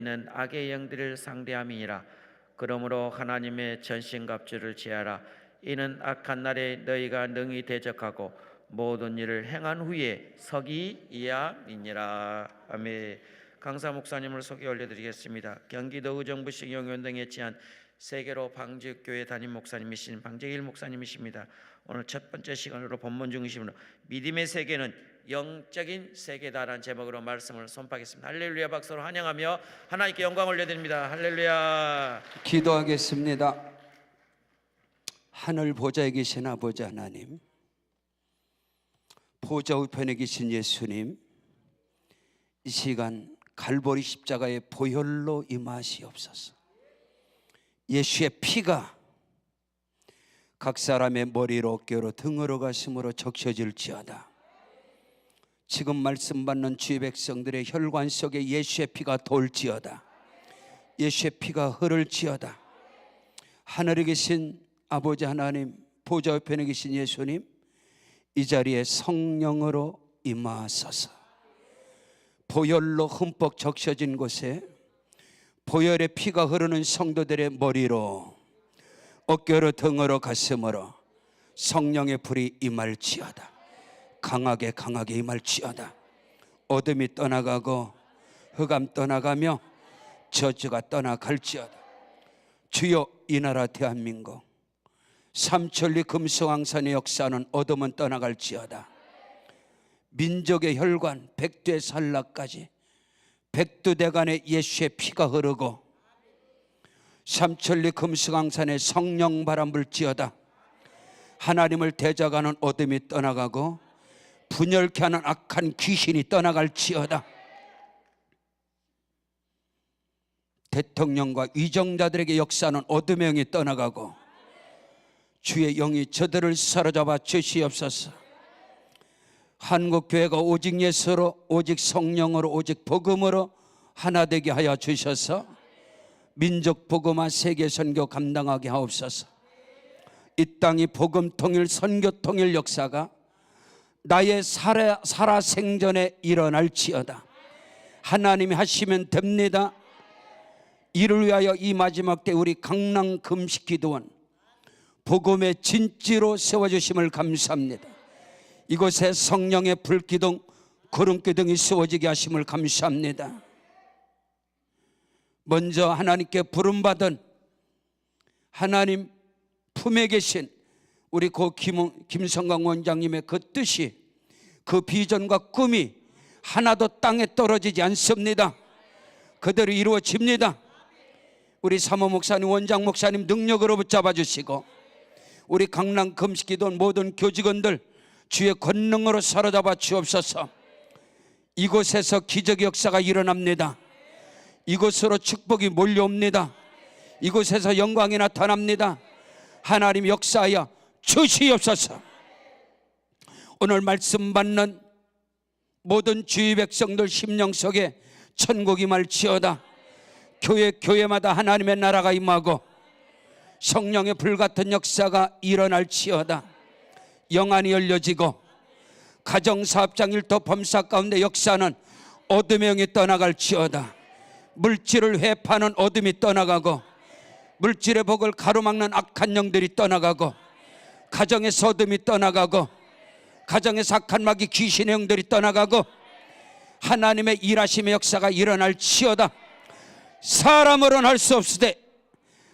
는 악의 영들을 상대함이니라. 그러므로 하나님의 전신갑주를 취하라. 이는 악한 날에 너희가 능히 대적하고 모든 일을 행한 후에 서기 이함이니라. 아멘. 강사 목사님을 소개 올려드리겠습니다. 경기도 의정부시 용현동에 지한 세계로 방직교회 담임 목사님이신 방재일 목사님이십니다. 오늘 첫 번째 시간으로 본문 중심으로 믿음의 세계는 영적인 세계다라는 제목으로 말씀을 선포하겠습니다. 할렐루야. 박수로 환영하며 하나님께 영광 올려드립니다. 할렐루야. 기도하겠습니다. 하늘 보좌에 계신 아버지 하나님, 보좌 우편에 계신 예수님, 이 시간 갈보리 십자가의 보혈로 임하시옵소서. 예수의 피가 각 사람의 머리로 어깨로 등으로 가슴으로 적셔질지어다. 지금 말씀 받는 주의 백성들의 혈관 속에 예수의 피가 돌지어다. 예수의 피가 흐를지어다. 하늘에 계신 아버지 하나님, 보좌 우편에 계신 예수님, 이 자리에 성령으로 임하소서. 보혈로 흠뻑 적셔진 곳에 보혈의 피가 흐르는 성도들의 머리로 어깨로 등으로 가슴으로 성령의 불이 임할지어다. 강하게 강하게 임할지어다. 어둠이 떠나가고 흑암 떠나가며 저주가 떠나갈지어다. 주여, 이 나라 대한민국 삼천리 금성황산의 역사는 어둠은 떠나갈지어다. 민족의 혈관 백두의 산락까지 백두대간에 예수의 피가 흐르고 삼천리 금성황산에 성령 바람 불지어다. 하나님을 대적하는 어둠이 떠나가고 분열케 하는 악한 귀신이 떠나갈지어다. 대통령과 위정자들에게 역사하는 어둠의 영이 떠나가고 주의 영이 저들을 사로잡아 주시옵소서. 한국교회가 오직 예수로, 오직 성령으로, 오직 복음으로 하나 되게 하여 주셔서 민족 복음화 세계 선교 감당하게 하옵소서. 이 땅이 복음 통일, 선교 통일 역사가 나의 살아생전에 일어날지어다. 하나님이 하시면 됩니다. 이를 위하여 이 마지막 때 우리 강남 금식기도원 복음의 진지로 세워주심을 감사합니다. 이곳에 성령의 불기둥, 구름기둥이 세워지게 하심을 감사합니다. 먼저 하나님께 부름받은 하나님 품에 계신 우리 고 김성광 원장님의 그 뜻이, 그 비전과 꿈이 하나도 땅에 떨어지지 않습니다. 그대로 이루어집니다. 우리 사모 목사님, 원장 목사님 능력으로 붙잡아 주시고 우리 강남 금식기도원 모든 교직원들 주의 권능으로 사로잡아 주옵소서. 이곳에서 기적의 역사가 일어납니다. 이곳으로 축복이 몰려옵니다. 이곳에서 영광이 나타납니다. 하나님 역사하여 주시옵소서. 오늘 말씀 받는 모든 주의 백성들 심령 속에 천국이 임할지어다. 교회마다 하나님의 나라가 임하고 성령의 불같은 역사가 일어날지어다. 영안이 열려지고 가정사업장 일터 범사 가운데 역사는 어둠의 영이 떠나갈지어다. 물질을 회파하는 어둠이 떠나가고 물질의 복을 가로막는 악한 영들이 떠나가고 가정에서 어둠이 떠나가고 가정에서 악한 마귀 귀신의 영들이 떠나가고 하나님의 일하심의 역사가 일어날지어다. 사람으로는 할 수 없으되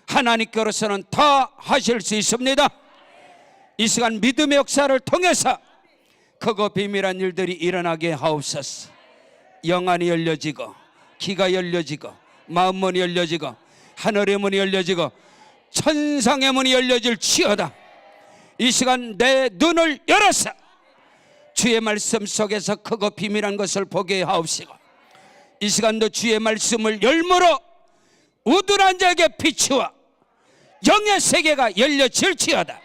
하나님께로서는 다 하실 수 있습니다. 이 시간 믿음의 역사를 통해서 크고 비밀한 일들이 일어나게 하옵소서. 영안이 열려지고 귀가 열려지고 마음 문이 열려지고 하늘의 문이 열려지고 천상의 문이 열려질지어다. 이 시간 내 눈을 열어서 주의 말씀 속에서 크고 비밀한 것을 보게 하옵시고 이 시간도 주의 말씀을 열무로 우둔한 자에게 비추어 영의 세계가 열려질지어다.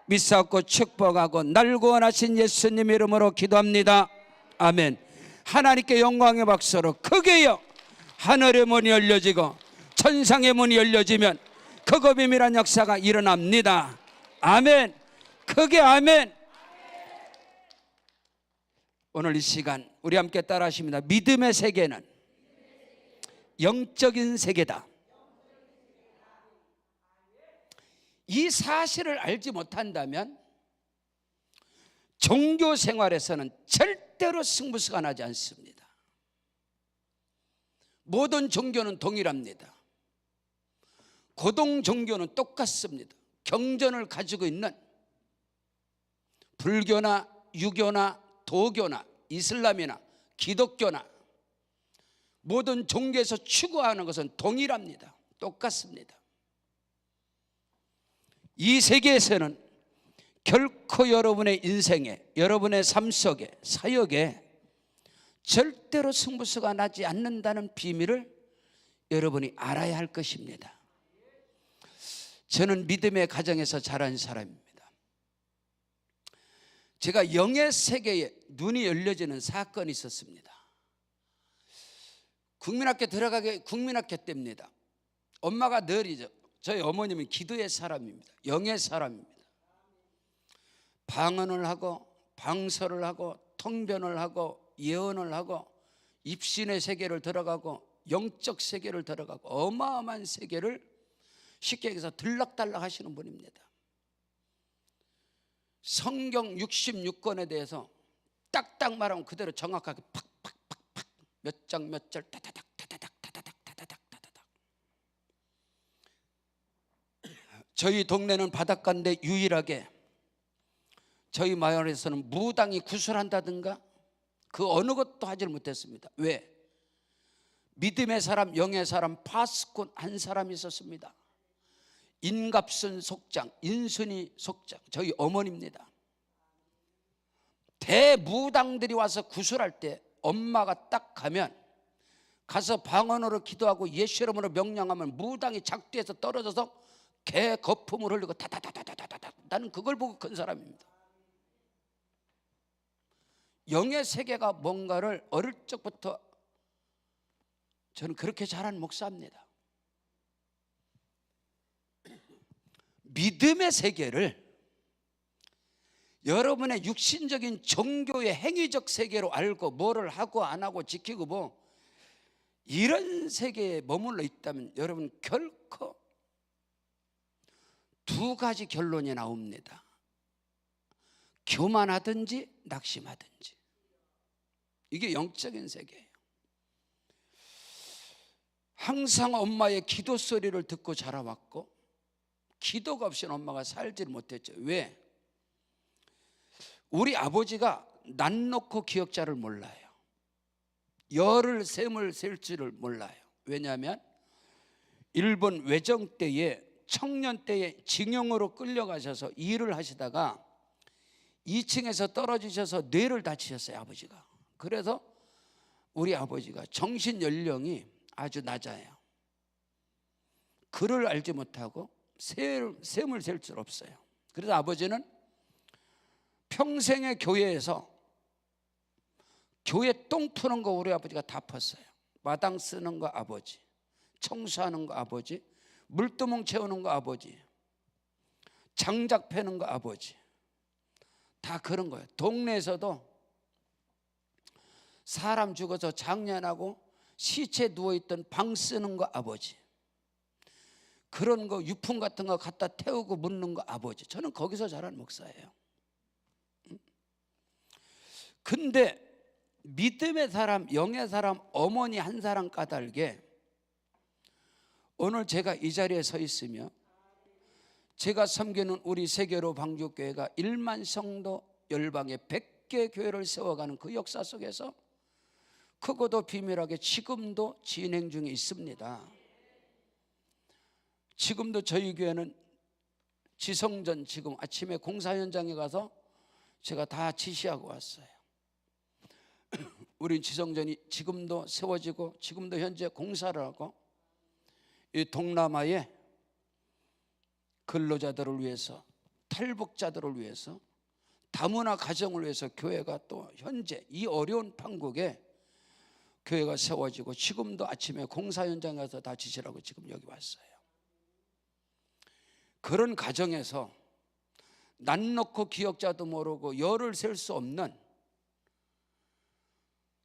믿사옵고 축복하고 날고 원하신 예수님 이름으로 기도합니다. 아멘. 하나님께 영광의 박수로 크게요. 하늘의 문이 열려지고 천상의 문이 열려지면 크고 비밀한 역사가 일어납니다. 아멘. 크게 아멘. 오늘 이 시간 우리 함께 따라 하십니다. 믿음의 세계는 영적인 세계다. 이 사실을 알지 못한다면 종교 생활에서는 절대로 승부수가 나지 않습니다. 모든 종교는 동일합니다. 고동 종교는 똑같습니다. 경전을 가지고 있는 불교나 유교나 도교나 이슬람이나 기독교나 모든 종교에서 추구하는 것은 동일합니다. 똑같습니다. 이 세계에서는 결코 여러분의 인생에, 여러분의 삶 속에, 사역에 절대로 승부수가 나지 않는다는 비밀을 여러분이 알아야 할 것입니다. 저는 믿음의 가정에서 자란 사람입니다. 제가 영의 세계에 눈이 열려지는 사건이 있었습니다. 국민학교 국민학교 때입니다. 엄마가 늘 저희 어머님은 기도의 사람입니다. 영의 사람입니다. 방언을 하고 방설을 하고 통변을 하고 예언을 하고 입신의 세계를 들어가고 영적 세계를 들어가고 어마어마한 세계를 쉽게 얘기해서 들락달락 하시는 분입니다. 성경 66권에 대해서 딱딱 말하면 그대로 정확하게 팍팍팍팍 몇 장 몇 절 타다닥 타다닥 타다닥 타다닥 타다닥. 저희 동네는 바닷가인데 유일하게 저희 마을에서는 무당이 구슬한다든가 그 어느 것도 하질 못했습니다. 왜? 믿음의 사람, 영의 사람, 파스꾼 한 사람이 있었습니다. 인갑순 속장, 인순이 속장, 저희 어머니입니다. 대무당들이 와서 구슬할 때 엄마가 딱 가면 가서 방언으로 기도하고 예수 이름으로 명령하면 무당이 작두에서 떨어져서 개 거품을 흘리고 다다다다다다다. 나는 그걸 보고 큰 사람입니다. 영의 세계가 뭔가를 어릴 적부터 저는 그렇게 자란 목사입니다. 믿음의 세계를 여러분의 육신적인 종교의 행위적 세계로 알고 뭐를 하고 안 하고 지키고 뭐 이런 세계에 머물러 있다면 여러분 결코 두 가지 결론이 나옵니다. 교만하든지 낙심하든지. 이게 영적인 세계예요. 항상 엄마의 기도 소리를 듣고 자라왔고 기도가 없이는 엄마가 살지 못했죠. 왜? 우리 아버지가 난 놓고 기억자를 몰라요. 열을 셈을 셀 줄을 몰라요. 왜냐하면 일본 외정 때에 청년 때에 징용으로 끌려가셔서 일을 하시다가 2층에서 떨어지셔서 뇌를 다치셨어요. 아버지가. 그래서 우리 아버지가 정신 연령이 아주 낮아요. 글을 알지 못하고 셈을 셀 줄 없어요. 그래서 아버지는 평생의 교회에서 교회 똥 푸는 거 우리 아버지가 다 팠어요. 마당 쓰는 거 아버지, 청소하는 거 아버지, 물두멍 채우는 거 아버지, 장작 패는 거 아버지, 다 그런 거예요. 동네에서도 사람 죽어서 장례하고 시체 누워있던 방 쓰는 거 아버지, 그런 거 유품 같은 거 갖다 태우고 묻는 거 아버지. 저는 거기서 자란 목사예요. 근데 믿음의 사람, 영의 사람, 어머니 한 사람 까닭에 오늘 제가 이 자리에 서 있으며 제가 섬기는 우리 세계로 방주교회가 1만 성도 열방에 100개 교회를 세워가는 그 역사 속에서 크고도 비밀하게 지금도 진행 중에 있습니다. 지금도 저희 교회는 지성전 지금 아침에 공사 현장에 가서 제가 다 지시하고 왔어요. 우리 지성전이 지금도 세워지고 지금도 현재 공사를 하고 이 동남아의 근로자들을 위해서, 탈북자들을 위해서, 다문화 가정을 위해서 교회가 또 현재 이 어려운 판국에 교회가 세워지고 지금도 아침에 공사 현장에 가서 다 지시라고 지금 여기 왔어요. 그런 가정에서 난 놓고 기억자도 모르고 열을 셀 수 없는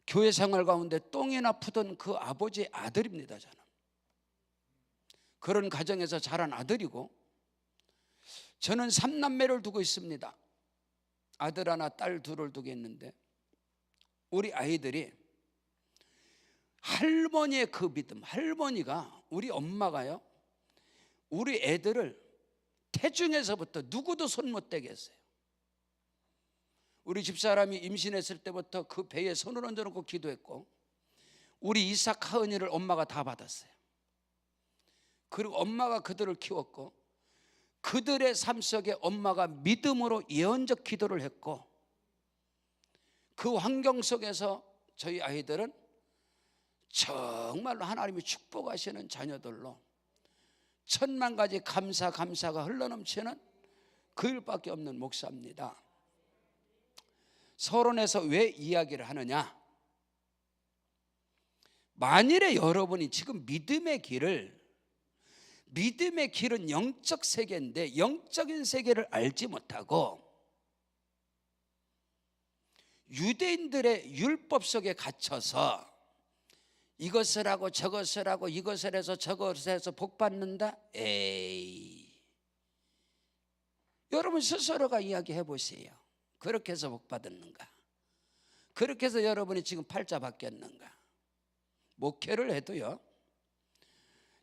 교회 생활 가운데 똥이나 푸던 그 아버지의 아들입니다. 저는 그런 가정에서 자란 아들이고, 저는 3남매를 두고 있습니다. 아들 하나 딸 둘을 두고 있는데, 우리 아이들이 할머니의 그 믿음, 할머니가, 우리 엄마가요, 우리 애들을 태중에서부터 누구도 손 못 대게 했어요. 우리 집사람이 임신했을 때부터 그 배에 손을 얹어놓고 기도했고, 우리 이삭 하은이를 엄마가 다 받았어요. 그리고 엄마가 그들을 키웠고, 그들의 삶 속에 엄마가 믿음으로 예언적 기도를 했고, 그 환경 속에서 저희 아이들은 정말로 하나님이 축복하시는 자녀들로 천만 가지 감사가 흘러넘치는 그 일밖에 없는 목사입니다. 서론에서 왜 이야기를 하느냐? 만일에 여러분이 지금 믿음의 길은 영적 세계인데, 영적인 세계를 알지 못하고 유대인들의 율법 속에 갇혀서 이것을 하고 저것을 하고 이것을 해서 저것을 해서 복 받는다? 에이, 여러분 스스로가 이야기해 보세요. 그렇게 해서 복 받았는가? 그렇게 해서 여러분이 지금 팔자 바뀌었는가? 목회를 해도요,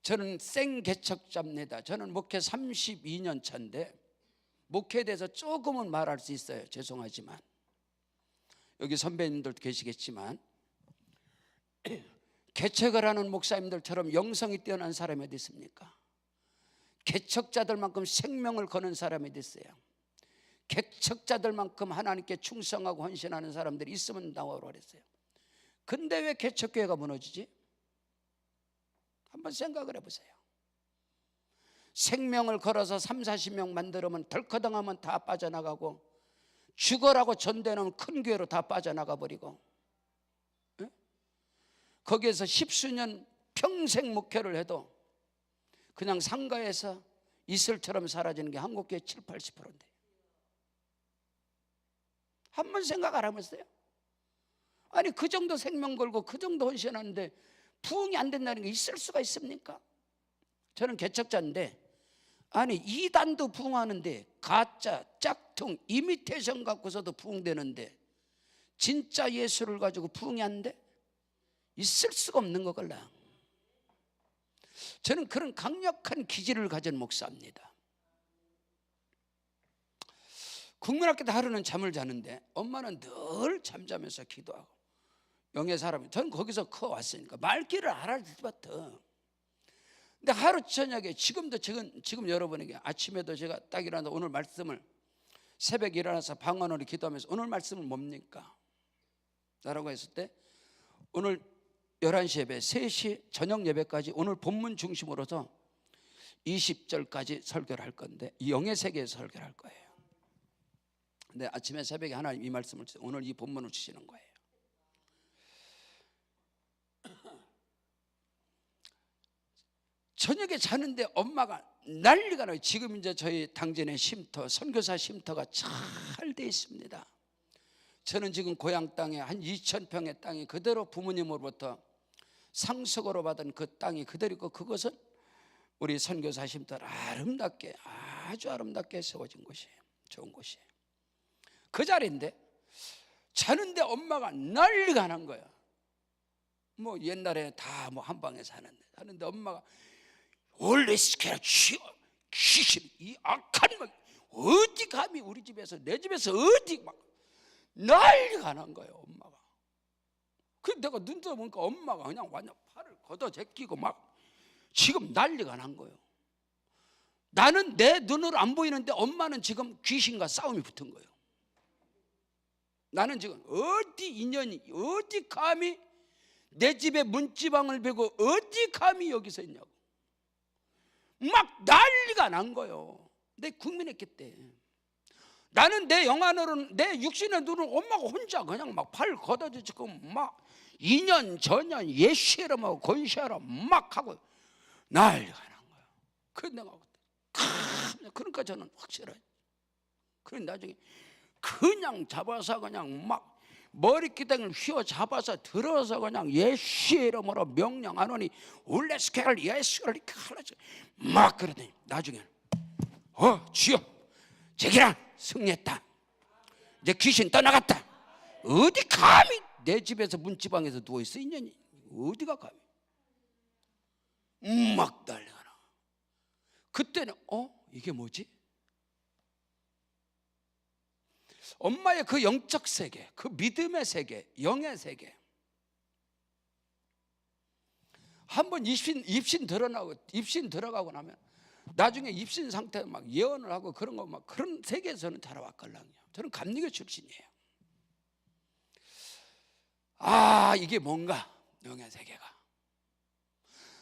저는 생개척자입니다. 저는 목회 32년 차인데 목회에 대해서 조금은 말할 수 있어요. 죄송하지만 여기 선배님들도 계시겠지만, 개척을 하는 목사님들처럼 영성이 뛰어난 사람이 어디 있습니까? 개척자들만큼 생명을 거는 사람이 어디 있어요? 개척자들만큼 하나님께 충성하고 헌신하는 사람들이 있으면 나오라고 그랬어요. 근데 왜 개척교회가 무너지지? 한번 생각을 해보세요. 생명을 걸어서 30-40명 만들면 덜커덩하면 다 빠져나가고, 죽어라고 전대놓으면 큰 교회로 다 빠져나가 버리고, 거기에서 10수년 평생 목회를 해도 그냥 상가에서 이슬처럼 사라지는 게 한국교회 70-80%인데 한번 생각 안 해봤어요? 아니 그 정도 생명 걸고 그 정도 헌신하는데 부흥이 안 된다는 게 있을 수가 있습니까? 저는 개척자인데, 아니 이단도 부흥하는데 가짜, 짝퉁, 이미테이션 갖고서도 부흥되는데 진짜 예수를 가지고 부흥이 안 돼? 있을 수가 없는 거걸라. 저는 그런 강력한 기질을 가진 목사입니다. 국민학교 때 하루는 잠을 자는데 엄마는 늘 잠자면서 기도하고, 영의 사람이, 저는 거기서 커왔으니까 말귀를 알아야 될부터. 근데 하루 저녁에 지금 여러분에게 아침에도 제가 딱 일어나서 오늘 말씀을, 새벽에 일어나서 방언으로 기도하면서 오늘 말씀은 뭡니까? 라고 했을 때, 오늘 11시 예배, 3시 저녁 예배까지 오늘 본문 중심으로서 20절까지 설교를 할 건데, 이 영의 세계에서 설교를 할 거예요. 근데 아침에 새벽에 하나님 이 말씀을 주세요. 오늘 이 본문을 주시는 거예요. 저녁에 자는데 엄마가 난리가 나요. 지금 이제 저희 당진의 쉼터, 선교사 쉼터가 잘 돼 있습니다. 저는 지금 고향 땅에 한 2,000평의 땅이 그대로 부모님으로부터 상속으로 받은 그 땅이 그대로 있고, 그것은 우리 선교사 쉼터를 아주 아름답게 세워진 곳이에요. 좋은 곳이에요. 그 자리인데 자는데 엄마가 난리가 난 거야. 뭐 옛날에 다 뭐 한방에 사는데 엄마가 원래 시켜라 귀신, 이 악한 막 어디 감히 우리 집에서, 내 집에서 어디 막 난리가 난 거예요. 엄마가. 그 내가 눈 떠보니까 엄마가 그냥 완전 팔을 걷어 제끼고 막 지금 난리가 난 거예요. 나는 내 눈으로 안 보이는데 엄마는 지금 귀신과 싸움이 붙은 거예요. 나는 지금 어디 인연이, 어디 감히 내 집에 문지방을 베고 어디 감히 여기서 있냐고 막 난리가 난 거예요. 내 국민했기 때 나는 내 영안으로는, 내 육신의 눈으로 엄마가 혼자 그냥 막 팔 걷어지고 막 2년 전년 예시라고 권시하라 막 하고 난리가 난 거예요. 그래서 내가 그러니까 저는 확실하죠. 그래 나중에 그냥 잡아서 그냥 막 머리끼덩이를 휘어잡아서 들어서 그냥 예수의 이름으로 명령하노니 울레스케를 예수를 이렇게 하라죠. 막 그러더니 나중에는 주여 제기란 승리했다. 이제 귀신 떠나갔다. 어디 감히 내 집에서 문지방에서 누워있어 있냐니. 어디가 감히. 막 달려가라. 그때는 이게 뭐지? 엄마의 그 영적 세계, 그 믿음의 세계, 영의 세계. 한번 입신 들어가고 나면 나중에 입신 상태에 막 예언을 하고 그런 거 막 그런 세계에서는 자라왔걸랑요. 저는 감리교 출신이에요. 이게 뭔가 영의 세계가.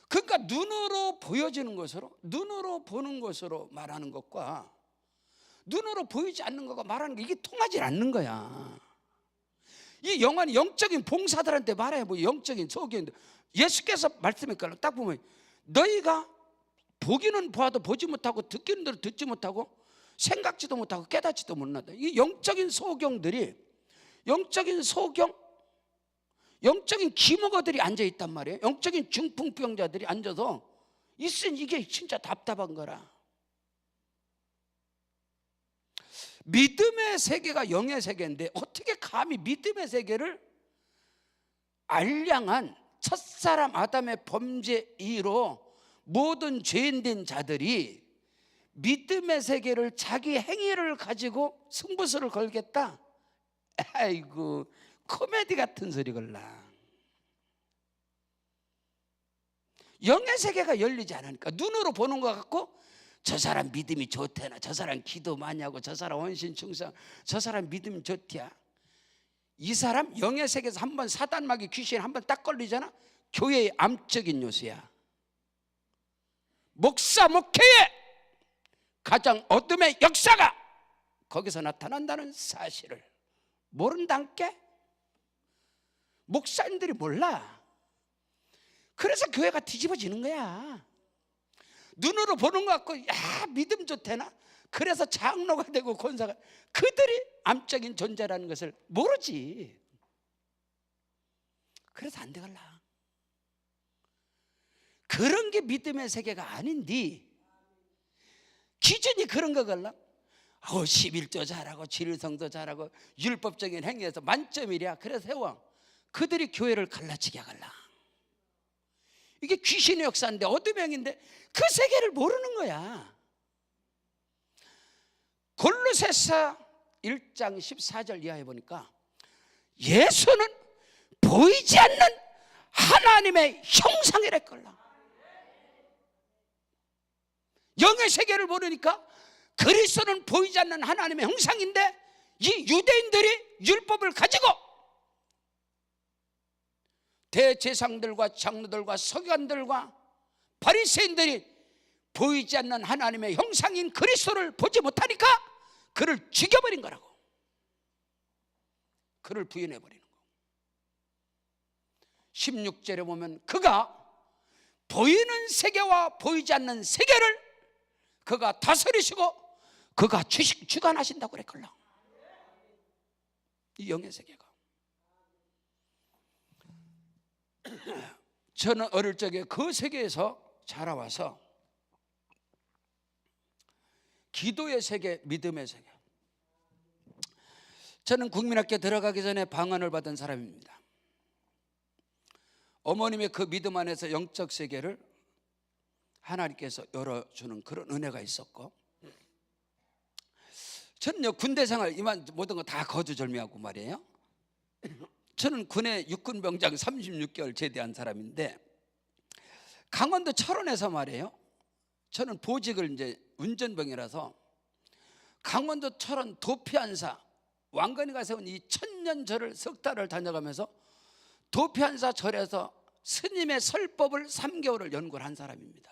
그러니까 눈으로 보여지는 것으로, 눈으로 보는 것으로 말하는 것과 눈으로 보이지 않는 것과 말하는 게 이게 통하지 않는 거야. 이 영혼이 영적인 봉사들한테 말해 뭐 영적인 소견인데 예수께서 말씀했거든요. 딱 보면 너희가 보기는 보아도 보지 못하고 듣기는 듣지 못하고 생각지도 못하고 깨닫지도 못한다. 이 영적인 소경들이 영적인 소경, 영적인 기먹어들이 앉아 있단 말이에요. 영적인 중풍병자들이 앉아서 있으니 이게 진짜 답답한 거라. 믿음의 세계가 영의 세계인데 어떻게 감히 믿음의 세계를 알량한 첫사람 아담의 범죄 이후로 모든 죄인된 자들이 믿음의 세계를 자기 행위를 가지고 승부수를 걸겠다. 아이고 코미디 같은 소리 걸라. 영의 세계가 열리지 않으니까 눈으로 보는 것 같고 저 사람 믿음이 좋대나, 저 사람 기도 많이 하고, 저 사람 헌신 충성, 저 사람 믿음이 좋대야. 이 사람 영의 세계에서 한번 사단마귀 귀신 한번 딱 걸리잖아. 교회의 암적인 요소야. 목사 목회의 가장 어둠의 역사가 거기서 나타난다는 사실을 모른다니까. 목사님들이 몰라. 그래서 교회가 뒤집어지는 거야. 눈으로 보는 것 같고 믿음 좋대나. 그래서 장로가 되고 권사가, 그들이 암적인 존재라는 것을 모르지. 그래서 안 되갈라. 그런 게 믿음의 세계가 아닌데 기준이 그런 거갈라. 11조 잘하고 질성도 잘하고 율법적인 행위에서 만점이랴. 그래서 세워 그들이 교회를 갈라치게 하갈라. 이게 귀신의 역사인데 어둠의 행인데 그 세계를 모르는 거야. 골로새서 1장 14절 이하에 보니까 예수는 보이지 않는 하나님의 형상이랬걸라. 영의 세계를 모르니까 그리스도는 보이지 않는 하나님의 형상인데 이 유대인들이 율법을 가지고 대제사장들과 장로들과 서기관들과 바리새인들이 보이지 않는 하나님의 형상인 그리스도를 보지 못하니까 그를 죽여버린 거라고. 그를 부인해버리는 거. 16절에 보면 그가 보이는 세계와 보이지 않는 세계를 그가 다스리시고 그가 주관하신다고 그랬걸라. 이 영의 세계가. 저는 어릴 적에 그 세계에서 자라와서 기도의 세계, 믿음의 세계. 저는 국민학교 들어가기 전에 방언을 받은 사람입니다. 어머님의 그 믿음 안에서 영적 세계를 하나님께서 열어주는 그런 은혜가 있었고, 저는요 군대 생활 이만 모든 거 다 거두절미하고 말이에요. 저는 군에 육군병장 36개월 제대한 사람인데 강원도 철원에서 말이에요. 저는 보직을 이제 운전병이라서 강원도 철원 도피한사 왕건이가 세운 이 천년절을 석 달을 다녀가면서 도피한사 절에서 스님의 설법을 3개월을 연구를 한 사람입니다.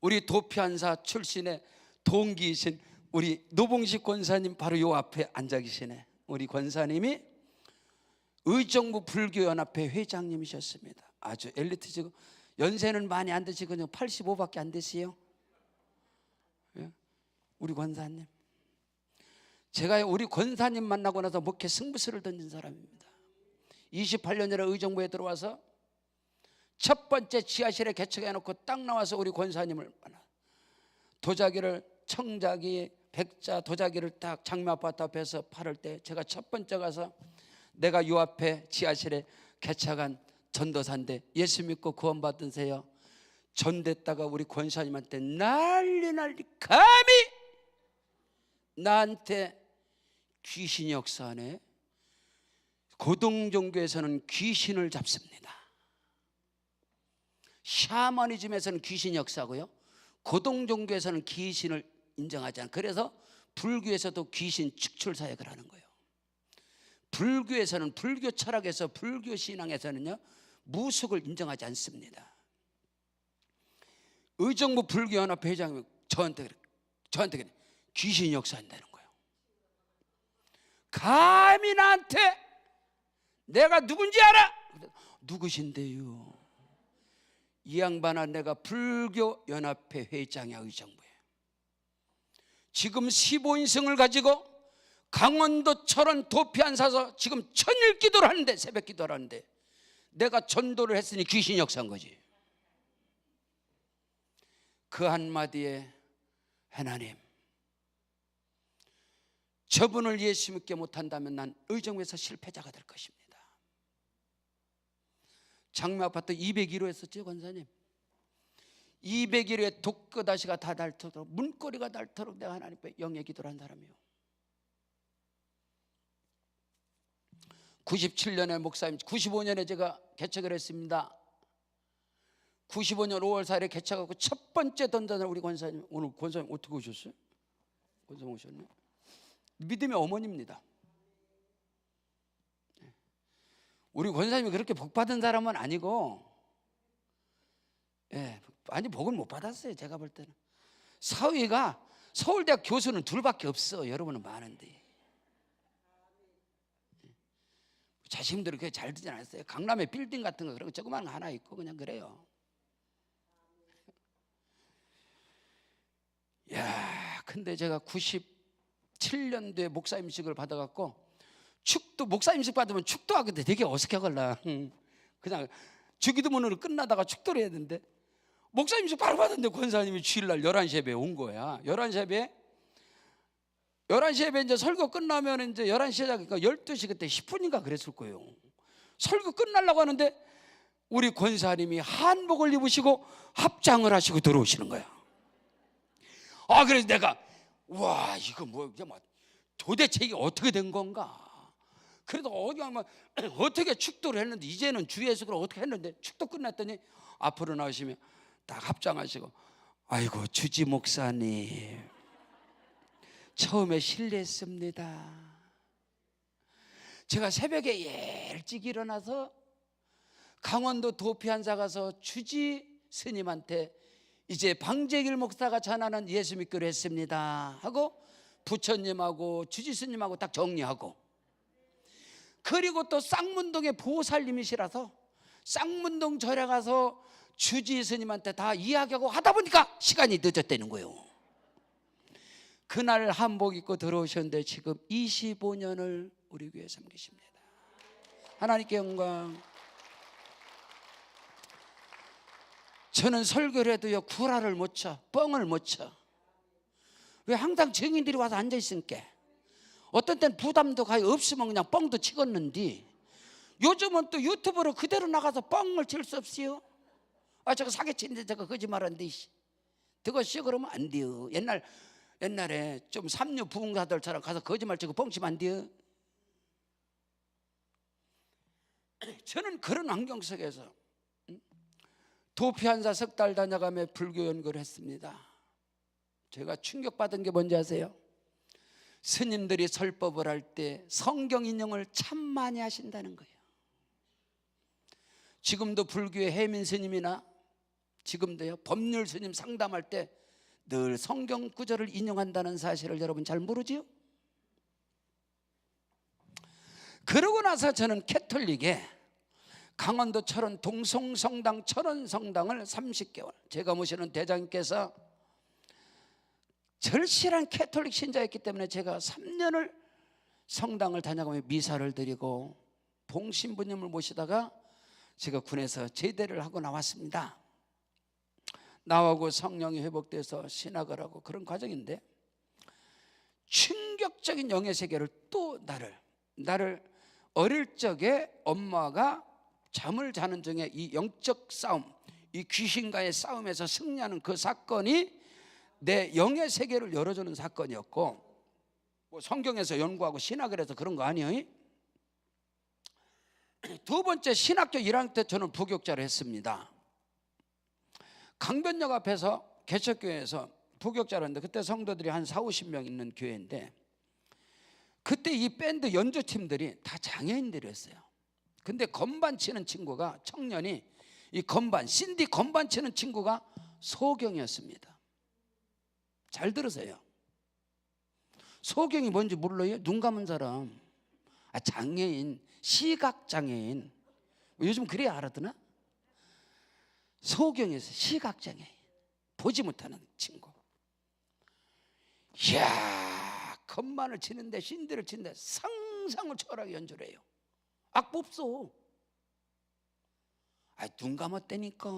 우리 도피한사 출신의 동기이신 우리 노봉식 권사님 바로 요 앞에 앉아 계시네. 우리 권사님이 의정부 불교연합회 회장님이셨습니다. 아주 엘리트지고 연세는 많이 안 드시고 85밖에 안 되시요. 우리 권사님 제가 우리 권사님 만나고 나서 목회 승부수를 던진 사람입니다. 28년 전에 의정부에 들어와서 첫 번째 지하실에 개척해놓고 딱 나와서 우리 권사님을 만나. 도자기를 청자기, 백자, 도자기를 딱 장미 아파트 앞에서 팔을 때 제가 첫 번째 가서 내가 요 앞에 지하실에 개척한 전도사인데 예수 믿고 구원받으세요. 전됐다가 우리 권사님한테 난리 감히 나한테 귀신이 역사하네. 고등종교에서는 귀신을 잡습니다. 샤머니즘에서는 귀신이 역사하고요, 고등종교에서는 귀신을 인정하지 않아요. 그래서 불교에서도 귀신 축출 사역을 하는 거예요. 불교에서는, 불교 철학에서, 불교 신앙에서는요, 무속을 인정하지 않습니다. 의정부 불교연합 회장이 저한테 그래. 귀신이 역사한다는 거예요. 감히 나한테 내가 누군지 알아? 누구신데요? 이 양반아, 내가 불교연합회 회장이야, 의정부에. 지금 15인승을 가지고 강원도 철원 도피 안 사서 지금 천일 기도를 하는데, 새벽 기도를 하는데 내가 전도를 했으니 귀신이 역사한 거지. 그 한마디에 하나님, 저분을 예수 믿게 못한다면 난 의정부에서 실패자가 될 것입니다. 장미 아파트 201호 했었죠, 권사님. 201호에 독거다시가 다 닳도록, 문고리가 닳도록 내가 하나님께 영의 기도를 한 사람이요. 97년에 목사님, 95년에 제가 개척을 했습니다. 95년 5월 4일에 개척하고 첫 번째 던전을 우리 권사님, 오늘 권사님 어떻게 오셨어요? 권사님 오셨네. 믿음의 어머니입니다. 우리 권사님이 그렇게 복 받은 사람은 아니고, 아니 복을 못 받았어요. 제가 볼 때는 사위가 서울대학 교수는 둘밖에 없어. 여러분은 많은데 자식들이 그렇게 잘 되지 않았어요. 강남에 빌딩 같은 거 그런 거 조그만 거 하나 있고 그냥 그래요. 야, 근데 제가 97년도에 목사임식을 받아갖고 축도, 목사임식 받으면 축도하는데 되게 어색하걸라. 그냥 주기도문으로 끝나다가 축도를 해야 되는데, 목사임식 바로 받았는데 권사님이 주일날 11시 예배에 온 거야. 11시 예배 이제 설교 끝나면 이제 11시 시작이니까 12시 그때 10분인가 그랬을 거예요. 설교 끝나려고 하는데 우리 권사님이 한복을 입으시고 합장을 하시고 들어오시는 거야. 아, 그래서 내가 와, 이거 뭐 도대체 이게 어떻게 된 건가? 그래도 어디 가면 어떻게 축도를 했는데, 이제는 주 예수를 어떻게 했는데, 축도 끝났더니 앞으로 나오시면 딱 합장하시고, 아이고 주지 목사님 처음에 실례했습니다. 제가 새벽에 일찍 일어나서 강원도 도피한사 가서 주지 스님한테 이제 방재길 목사가 전하는 예수 믿기로 했습니다 하고 부처님하고 주지 스님하고 딱 정리하고, 그리고 또 쌍문동에 보살님이시라서 쌍문동 절에 가서 주지 스님한테 다 이야기하고 하다 보니까 시간이 늦었다는 거예요. 그날 한복 입고 들어오셨는데 지금 25년을 우리 교회에 섬기십니다. 하나님께 영광. 저는 설교를 해도요 구라를 못 쳐, 뻥을 못 쳐. 왜? 항상 증인들이 와서 앉아있으니까. 어떤 때는 부담도 가히 없으면 그냥 뻥도 치겠는데, 요즘은 또 유튜브로 그대로 나가서 뻥을 칠 수 없어요. 아, 저거 사기치는데 저거 거짓말한데 그것이 그러면 안 돼요. 옛날에 좀 삼류 부흥사들처럼 가서 거짓말 치고 뻥치면 안 돼요. 저는 그런 환경 속에서 도피한사 석 달 다녀가며 불교 연구를 했습니다. 제가 충격받은 게 뭔지 아세요? 스님들이 설법을 할 때 성경 인용을 참 많이 하신다는 거예요. 지금도 불교의 해민 스님이나 지금도요 법률 스님 상담할 때 늘 성경 구절을 인용한다는 사실을 여러분 잘 모르지요? 그러고 나서 저는 캐톨릭에 강원도 철원 동성성당 철원성당을 30개월, 제가 모시는 대장님께서 절실한 캐톨릭 신자였기 때문에 제가 3년을 성당을 다녀가며 미사를 드리고 봉신부님을 모시다가 제가 군에서 제대를 하고 나왔습니다. 나오고 성령이 회복돼서 신학을 하고 그런 과정인데, 충격적인 영의 세계를 또 나를 어릴 적에 엄마가 잠을 자는 중에 이 영적 싸움, 이 귀신과의 싸움에서 승리하는 그 사건이 내 영의 세계를 열어주는 사건이었고, 뭐 성경에서 연구하고 신학을 해서 그런 거 아니에요? 두 번째, 신학교 1학년 때 저는 부교육자를 했습니다. 강변역 앞에서 개척교회에서 부교육자를 했는데, 그때 성도들이 한 40-50명 있는 교회인데, 그때 이 밴드 연주팀들이 다 장애인들이었어요. 근데 건반 치는 친구가, 청년이 이 건반, 신디 건반 치는 친구가 소경이었습니다. 잘 들으세요. 소경이 뭔지 몰라요? 눈 감은 사람. 장애인, 시각장애인. 요즘 그래야 알아듣나? 소경에서 시각장애인, 보지 못하는 친구. 이야, 건반을 치는데, 신디를 치는데 상상을 초월하게 연주를 해요. 악보 없어. 눈 감았다니까.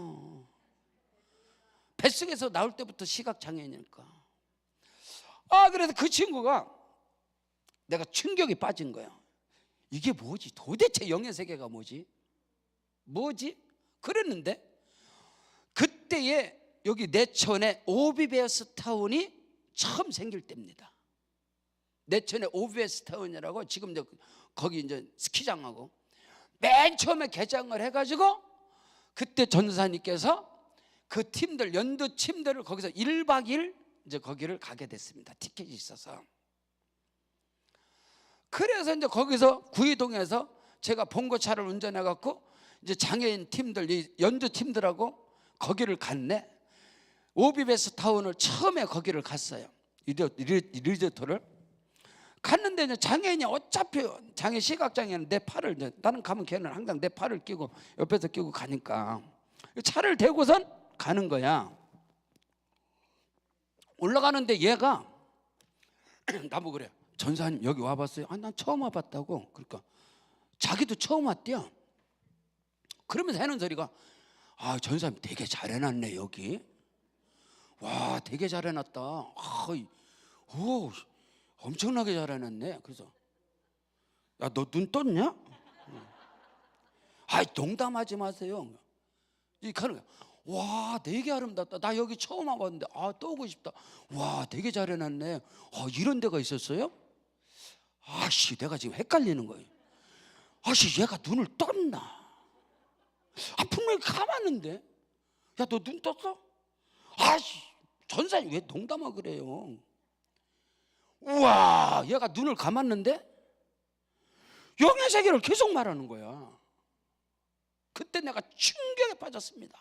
뱃속에서 나올 때부터 시각장애인이니까. 그래서 그 친구가, 내가 충격이 빠진 거야. 이게 뭐지? 도대체 영의 세계가 뭐지? 그랬는데, 그때에 여기 내천에 오비베어스 타운이 처음 생길 때입니다. 내천에 오비베어스 타운이라고, 지금 이제 거기 이제 스키장하고 맨 처음에 개장을 해가지고, 그때 전도사님께서 그 팀들, 연두 팀들을 거기서 1박 2일 이제 거기를 가게 됐습니다. 티켓이 있어서. 그래서 이제 거기서 구이동에서 제가 봉고차를 운전해 갖고 이제 장애인 팀들, 이 연두 팀들하고 거기를 갔네. 오비베스 타운을 처음에 거기를 갔어요. 리조트를 갔는데, 이제 장애인이 어차피 장애 시각장애는 내 팔을, 이제 나는 가면 걔는 항상 내 팔을 끼고 옆에서 끼고 가니까 차를 대고선 가는 거야. 올라가는데 얘가 나보고 그래. 전사님 여기 와봤어요? 난 처음 와봤다고. 그러니까 자기도 처음 왔대요. 그러면서 하는 소리가, 전사님 되게 잘해놨네 여기. 와, 되게 잘해놨다. 오, 엄청나게 잘해놨네. 그래서, 야, 너 눈 떴냐? 농담하지 마세요. 이렇게 하는 거야. 와, 되게 아름답다. 나 여기 처음 와봤는데 또 오고 싶다. 와, 되게 잘해놨네. 이런 데가 있었어요? 내가 지금 헷갈리는 거예요. 얘가 눈을 떴나? 분명히 감았는데. 야, 너 눈 떴어? 전사님 왜 농담하고 그래요? 우와, 얘가 눈을 감았는데 영의 세계를 계속 말하는 거야. 그때 내가 충격에 빠졌습니다.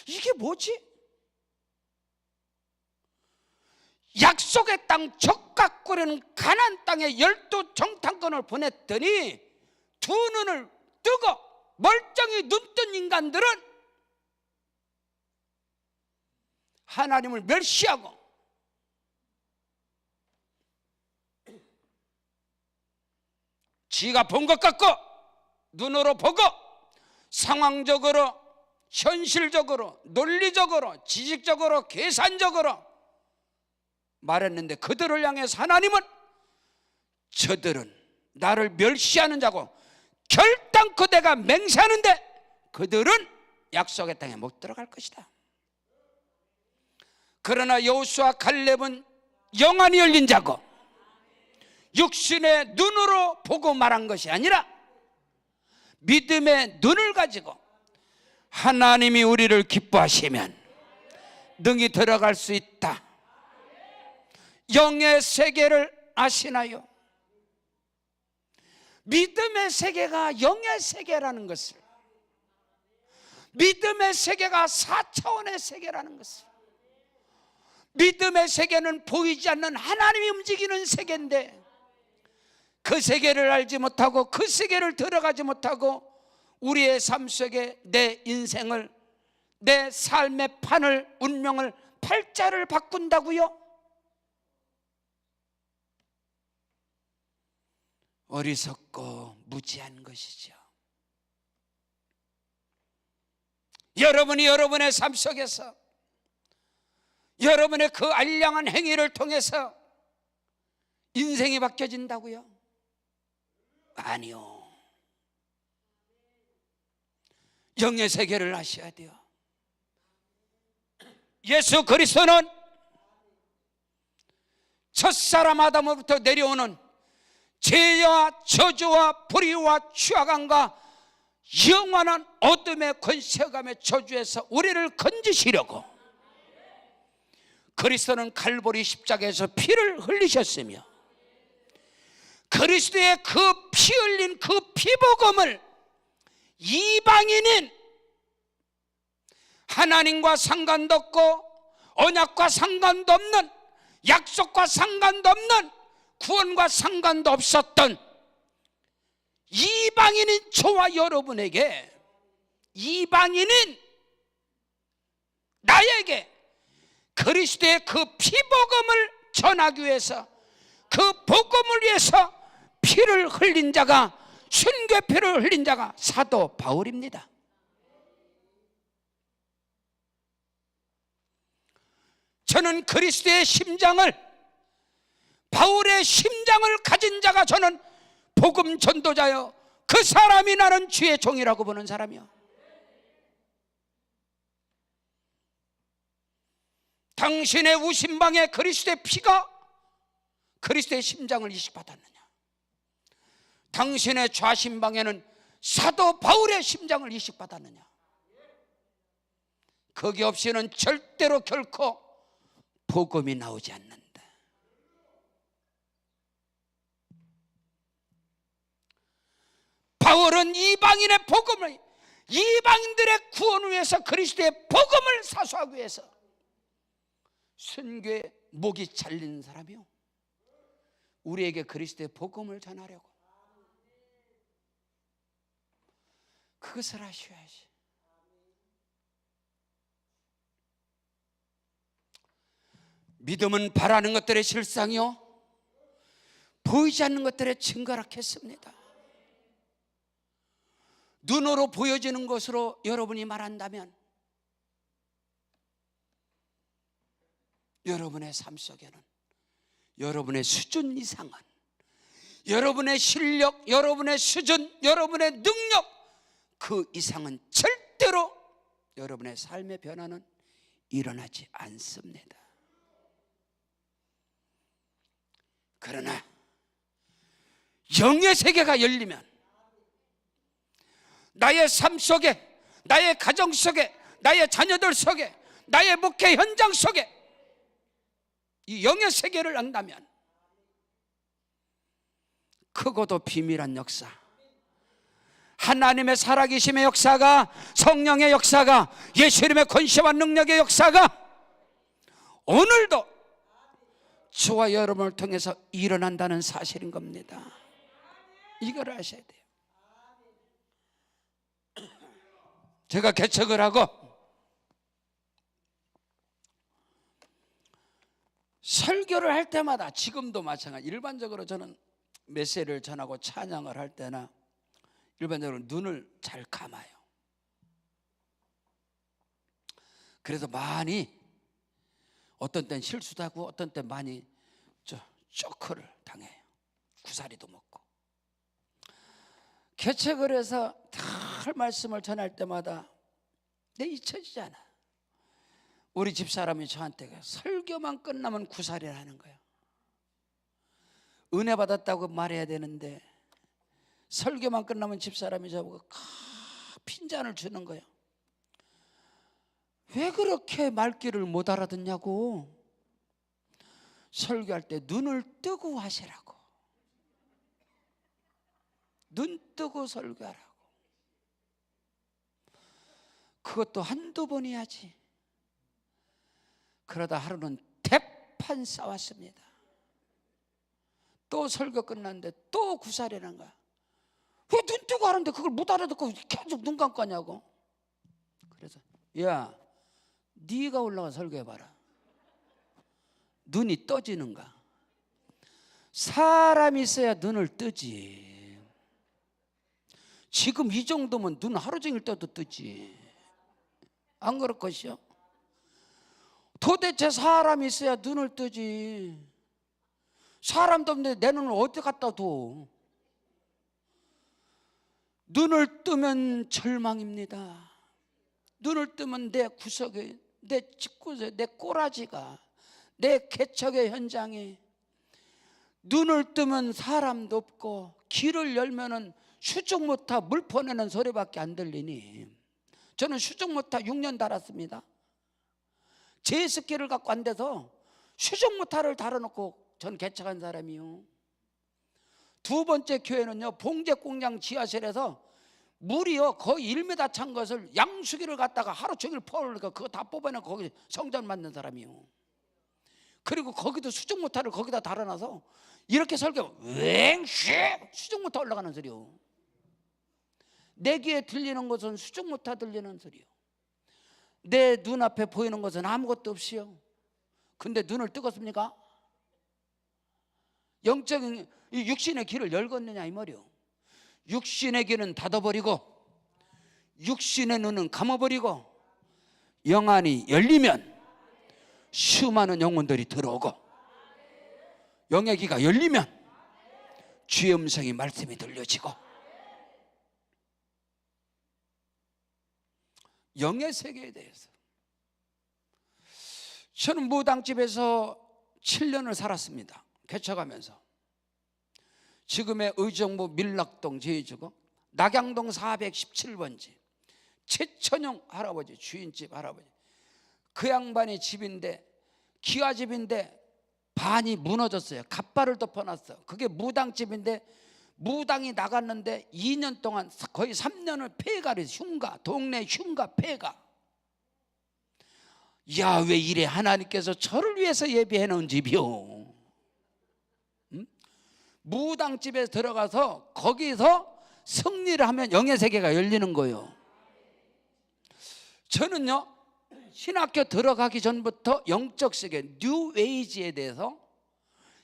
이게 뭐지? 약속의 땅 적각거리는 가나안 땅에 12 정탐꾼을 보냈더니 두 눈을 뜨고 멀쩡히 눈뜬 인간들은 하나님을 멸시하고 지가 본 것 같고 눈으로 보고 상황적으로, 현실적으로, 논리적으로, 지식적으로, 계산적으로 말했는데, 그들을 향해서 하나님은 저들은 나를 멸시하는 자고 결단코 내가 맹세하는데 그들은 약속의 땅에 못 들어갈 것이다. 그러나 여호수아 갈렙은 영안이 열린 자고 육신의 눈으로 보고 말한 것이 아니라 믿음의 눈을 가지고 하나님이 우리를 기뻐하시면 능히 들어갈 수 있다. 영의 세계를 아시나요? 믿음의 세계가 영의 세계라는 것을, 믿음의 세계가 4차원의 세계라는 것을, 믿음의 세계는 보이지 않는 하나님이 움직이는 세계인데, 그 세계를 알지 못하고 그 세계를 들어가지 못하고 우리의 삶 속에 내 인생을, 내 삶의 판을, 운명을 팔자를 바꾼다고요? 어리석고 무지한 것이죠. 여러분이 여러분의 삶 속에서 여러분의 그 알량한 행위를 통해서 인생이 바뀌어진다고요? 아니요. 영의 세계를 아셔야 돼요. 예수 그리스도는 첫사람 아담으로부터 내려오는 죄와 저주와 불의와 추악함과 영원한 어둠의 권세감의 저주에서 우리를 건지시려고 그리스도는 갈보리 십자가에서 피를 흘리셨으며 그리스도의 그 피 흘린 그 피복음을 이방인인 하나님과 상관도 없고 언약과 상관도 없는 약속과 상관도 없는 구원과 상관도 없었던 이방인인 저와 여러분에게, 이방인인 나에게 그리스도의 그 피복음을 전하기 위해서, 그 복음을 위해서 피를 흘린 자가, 순교피를 흘린 자가 사도 바울입니다. 저는 그리스도의 심장을, 바울의 심장을 가진 자가 저는 복음 전도자요, 그 사람이 나는 주의 종이라고 보는 사람이요. 당신의 우심방에 그리스도의 피가 그리스도의 심장을 이식받았느냐? 당신의 좌심방에는 사도 바울의 심장을 이식받았느냐? 거기 없이는 절대로 결코 복음이 나오지 않는다. 바울은 이방인의 복음을, 이방인들의 구원을 위해서, 그리스도의 복음을 사수하기 위해서 순교의 목이 잘린 사람이요, 우리에게 그리스도의 복음을 전하려고, 그것을 아셔야지. 믿음은 바라는 것들의 실상이요 보이지 않는 것들의 증거라 했습니다. 눈으로 보여지는 것으로 여러분이 말한다면 여러분의 삶 속에는 여러분의 수준 이상은, 여러분의 실력, 여러분의 수준, 여러분의 능력 그 이상은 절대로 여러분의 삶의 변화는 일어나지 않습니다. 그러나 영의 세계가 열리면 나의 삶 속에, 나의 가정 속에, 나의 자녀들 속에, 나의 목회 현장 속에 이 영의 세계를 안다면 크고도 비밀한 역사, 하나님의 살아계심의 역사가, 성령의 역사가, 예수님의 권세와 능력의 역사가 오늘도 저와 여러분을 통해서 일어난다는 사실인 겁니다. 이걸 아셔야 돼요. 제가 개척을 하고 설교를 할 때마다, 지금도 마찬가지, 일반적으로 저는 메시지를 전하고 찬양을 할 때나 일반적으로 눈을 잘 감아요. 그래서 많이, 어떤 때는 실수도 하고 어떤 때 많이 쇼크를 당해요. 구사리도 먹고. 개척을 해서 늘 말씀을 전할 때마다 내 잊혀지지 않아. 우리 집사람이 저한테 설교만 끝나면 구사리를 하는 거예요. 은혜 받았다고 말해야 되는데 설교만 끝나면 집사람이 저보고 핀잔을 주는 거예요. 왜 그렇게 말귀를 못 알아듣냐고. 설교할 때 눈을 뜨고 하시라고. 눈 뜨고 설교하라고. 그것도 한두 번 해야지. 그러다 하루는 대판 싸웠습니다. 또 설교 끝났는데 또 구사리는 거야. 왜 눈 뜨고 하는데 그걸 못 알아듣고 계속 눈 감고 하냐고. 그래서 야, 네가 올라가 설교해봐라. 눈이 떠지는가? 사람이 있어야 눈을 뜨지. 지금 이 정도면 눈 하루 종일 떠도 뜨지. 안 그럴 것이요? 도대체 사람이 있어야 눈을 뜨지. 사람도 없는데 내 눈을 어디 갖다 둬? 눈을 뜨면 절망입니다. 눈을 뜨면 내 구석에, 내 집구석에, 내 꼬라지가, 내 개척의 현장에, 눈을 뜨면 사람도 없고 귀를 열면은 수중모타 물 퍼내는 소리밖에 안 들리니, 저는 수중모타 6년 달았습니다. 제습기를 갖고 안 돼서 수중모타를 달아놓고 전 개척한 사람이요. 두 번째 교회는요, 봉제공장 지하실에서 물이요 거의 1m 찬 것을 양수기를 갖다가 하루 종일 퍼오니까 그거 다 뽑아내고 거기 성전 만든 사람이요. 그리고 거기도 수중모타를 거기다 달아놔서 이렇게 설교 웽쉥 수중모타 올라가는 소리요. 내 귀에 들리는 것은 수중모타 들리는 소리요. 내 눈앞에 보이는 것은 아무것도 없이요. 근데 눈을 뜨겠습니까? 영적인 이 육신의 길을 열겠느냐 이 말이요. 육신의 귀는 닫아버리고 육신의 눈은 감아버리고 영안이 열리면 수많은 영혼들이 들어오고, 영의 귀가 열리면 주의 음성이 말씀이 들려지고, 영의 세계에 대해서 저는 무당집에서 7년을 살았습니다. 개척하면서. 지금의 의정부 밀락동 제2주거 낙양동 417번지 최천영 할아버지 주인집 할아버지, 그 양반의 집인데 기와집인데 반이 무너졌어요. 갓발을 덮어놨어. 그게 무당집인데 무당이 나갔는데 2년 동안 거의 3년을 폐가를 흉가, 동네 흉가 폐가. 야, 왜 이래? 하나님께서 저를 위해서 예비해 놓은 집이요. 무당집에 들어가서 거기서 승리를 하면 영의 세계가 열리는 거예요. 저는요, 신학교 들어가기 전부터 영적 세계, 뉴에이지에 대해서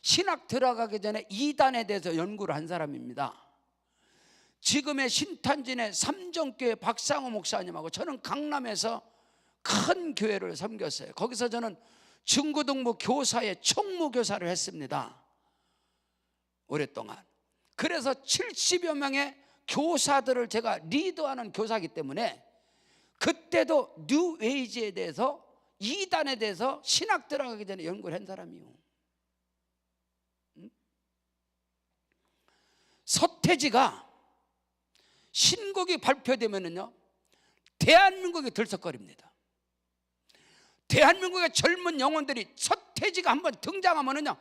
신학 들어가기 전에 이단에 대해서 연구를 한 사람입니다. 지금의 신탄진의 삼정교회 박상호 목사님하고 저는 강남에서 큰 교회를 섬겼어요. 거기서 저는 중고등부 교사의 총무교사를 했습니다. 오랫동안. 그래서 70여 명의 교사들을 제가 리더하는 교사이기 때문에 그때도 뉴에이지에 대해서, 이단에 대해서 신학 들어가기 전에 연구를 한 사람이요. 서태지가 신곡이 발표되면은요, 대한민국이 들썩거립니다. 대한민국의 젊은 영혼들이 서태지가 한번 등장하면은요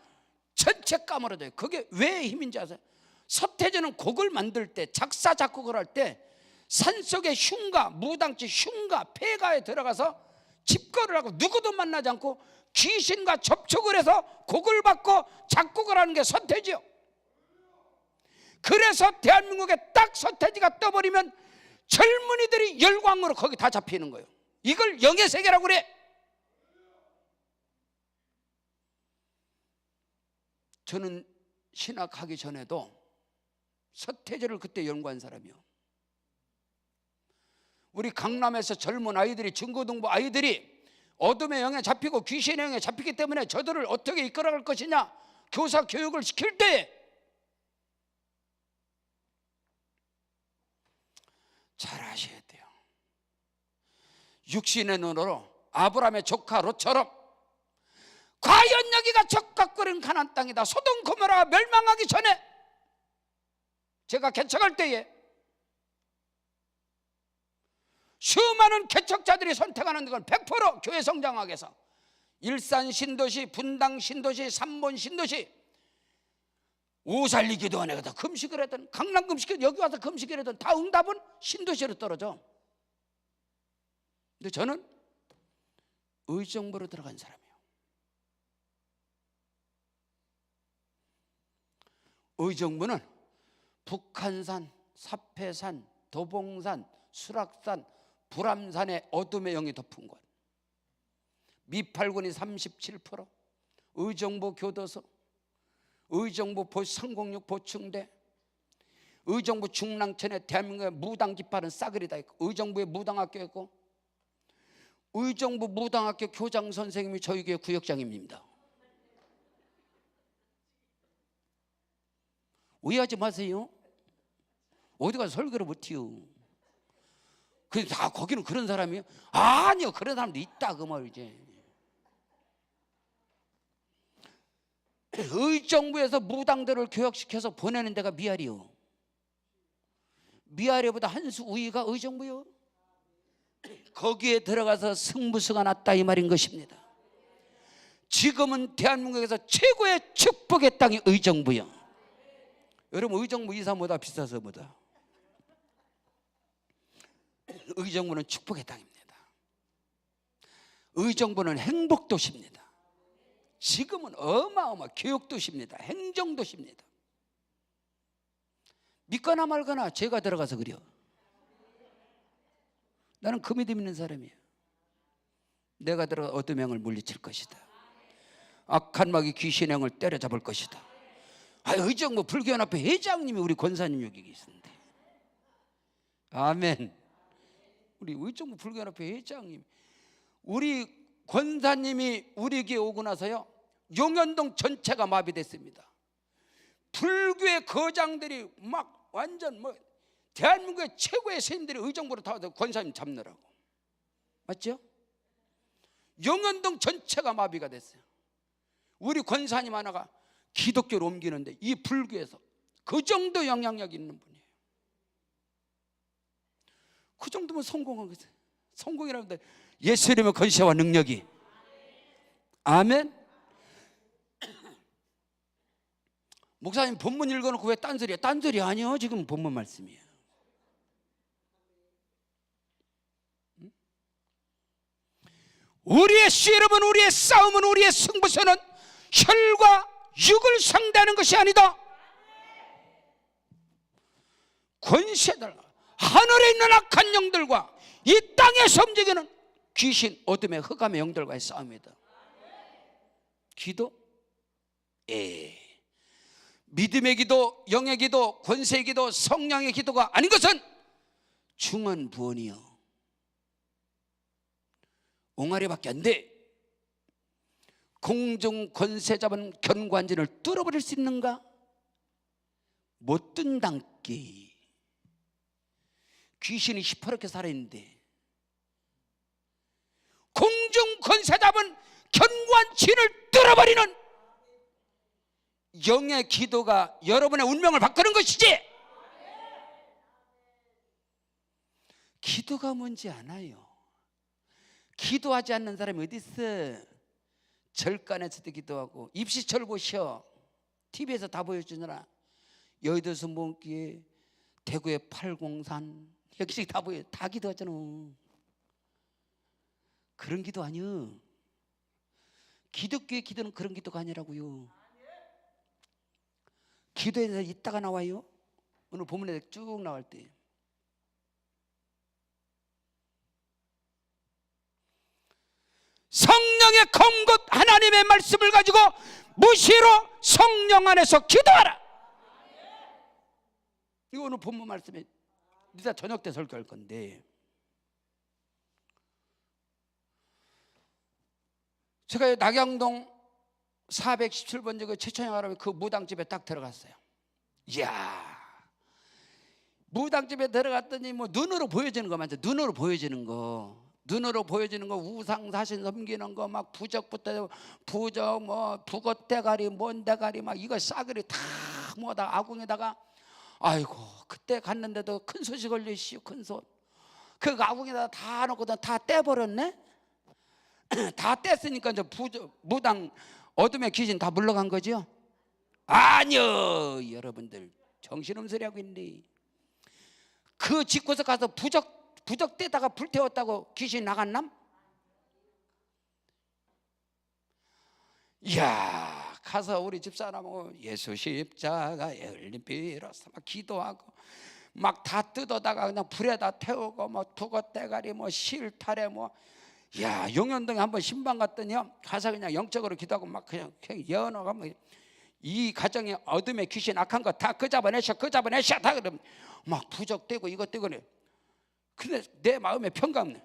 전체 까무러져요. 그게 왜 힘인지 아세요? 서태지는 곡을 만들 때, 작사 작곡을 할 때 산속의 흉가, 무당집 흉가, 폐가에 들어가서 집거를 하고 누구도 만나지 않고 귀신과 접촉을 해서 곡을 받고 작곡을 하는 게 서태지요. 그래서 대한민국에 딱 서태지가 떠버리면 젊은이들이 열광으로 거기 다 잡히는 거예요. 이걸 영의 세계라고 그래. 저는 신학하기 전에도 서태지를 그때 연구한 사람이요. 우리 강남에서 젊은 아이들이, 중고등부 아이들이 어둠의 영에 잡히고 귀신의 영에 잡히기 때문에 저들을 어떻게 이끌어갈 것이냐, 교사 교육을 시킬 때 잘 아셔야 돼요. 육신의 눈으로 아브라함의 조카 롯처럼 과연 여기가 적각거리는 가나안 땅이다, 소돔 고모라가 멸망하기 전에 제가 개척할 때에 수많은 개척자들이 선택하는 건 100% 교회 성장하기 위해서 일산 신도시, 분당 신도시, 삼본 신도시, 오살리 기도원에 가서 금식을 하든 강남 금식을 여기 와서 금식을 하든 다 응답은 신도시로 떨어져. 근데 저는 의정부로 들어간 사람이에요. 의정부는 북한산, 사패산, 도봉산, 수락산, 불암산의 어둠의 영이 덮은 곳. 미팔군이 37%, 의정부 교도소, 의정부 상공육 보충대, 의정부 중랑천에 대한민국의 무당 깃발은 싸그리 다 있고, 의정부에 무당학교 있고, 의정부 무당학교 교장 선생님이 저희 교회 구역장입니다. 오해하지 마세요. 어디 가서 설교를 못해요. 그래서 다 거기는 그런 사람이요? 아니요, 그런 사람도 있다 그 말이지. 의정부에서 무당들을 교육시켜서 보내는 데가 미아리요. 미아리보다 한 수 우위가 의정부요. 거기에 들어가서 승부수가 났다 이 말인 것입니다. 지금은 대한민국에서 최고의 축복의 땅이 의정부요. 여러분, 의정부 이사 뭐다 비싸서 뭐다. 의정부는 축복의 땅입니다. 의정부는 행복도시입니다. 지금은 어마어마 교육도시입니다. 행정도시입니다. 믿거나 말거나 제가 들어가서 그려. 나는 그 믿음 있는 사람이에요. 내가 들어가 어둠 영을 물리칠 것이다. 악한 마귀 귀신의 영을 때려잡을 것이다. 의정부 불교연합회 회장님이 우리 권사님 여기 계신데. 아멘. 우리 의정부 불교연합회 회장님, 우리 권사님이 우리 교회 오고 나서요, 용현동 전체가 마비됐습니다. 불교의 거장들이 막 완전 대한민국의 최고의 스님들이 의정부로 다 와서 권사님 잡느라고. 맞죠? 용현동 전체가 마비가 됐어요. 우리 권사님 하나가 기독교로 옮기는데 이 불교에서 그 정도 영향력 있는 분이에요. 그 정도면 성공한 거죠. 성공이라는데 예수 이름의 권세와 능력이. 아멘. 목사님 본문 읽어놓고 왜 딴소리야? 딴소리 아니요, 지금 본문 말씀이에요. 우리의 시름은, 우리의 싸움은, 우리의 승부처는 혈과 육을 상대하는 것이 아니다. 권세들, 하늘에 있는 악한 영들과 이 땅에서 움직이는 귀신, 어둠의 흑암의 영들과의 싸움이다. 기도? 믿음의 기도, 영의 기도, 권세의 기도, 성령의 기도가 아닌 것은 중언부언이요, 옹알이밖에 안 돼. 공중 권세 잡은 견관진을 뚫어버릴 수 있는가? 못 뜬단께. 귀신이 시퍼렇게 살아있는데 공중 권세 잡은 견관진을 뚫어버리는 영의 기도가 여러분의 운명을 바꾸는 것이지, 기도가 뭔지 아나요? 기도하지 않는 사람이 어디 있어? 절간에서도 기도하고 입시철고 쉬어. TV에서 다 보여주느라. 여의도 순복음교회, 대구의 팔공산, 여기저기 다 보여. 다 기도하잖아. 그런 기도 아니요. 기독교의 기도는 그런 기도가 아니라고요. 기도에서 이따가 나와요. 오늘 본문에 쭉 나올 때 성령의 검긋 하나님의 말씀을 가지고 무시로 성령 안에서 기도하라. 이거 오늘 본문 말씀에 이따 저녁 때 설교할 건데, 제가 낙양동 417번 지구 최천영 할아버지 그 무당집에 딱 들어갔어요. 이야, 무당집에 들어갔더니 눈으로 보여지는 거 많죠. 눈으로 보여지는 거, 우상 사신 섬기는 거, 막 부적부터 부적, 북어 대가리, 뭔 대가리, 막 이거 싸그리 다 뭐다 아궁에다가. 아이고, 그때 갔는데도 큰 솥이 걸려있시오. 큰 솥. 그 아궁에다가 다 넣고 다 떼버렸네. 다 뗐으니까 이제 무당 어둠의 귀신 다 물러간 거죠? 아니요, 여러분들 정신없는 소리 하고 있네. 그 집구석 가서 부적 떼다가 불태웠다고 귀신 나갔남? 이야, 가서 우리 집사람하고 예수 십자가에 흘린 피로서 막 기도하고 막 다 뜯어다가 그냥 불에다 태우고 북어 대가리 실타래 야, 용현동에 한번 신방 갔더니요, 가서 그냥 영적으로 기도하고 막 그냥 예언하고 이 가정에 어둠의 귀신 악한 거 다 그 잡아내셔 다 그러면 막 부적되고 이것 되고 그래. 근데 내 마음에 평강,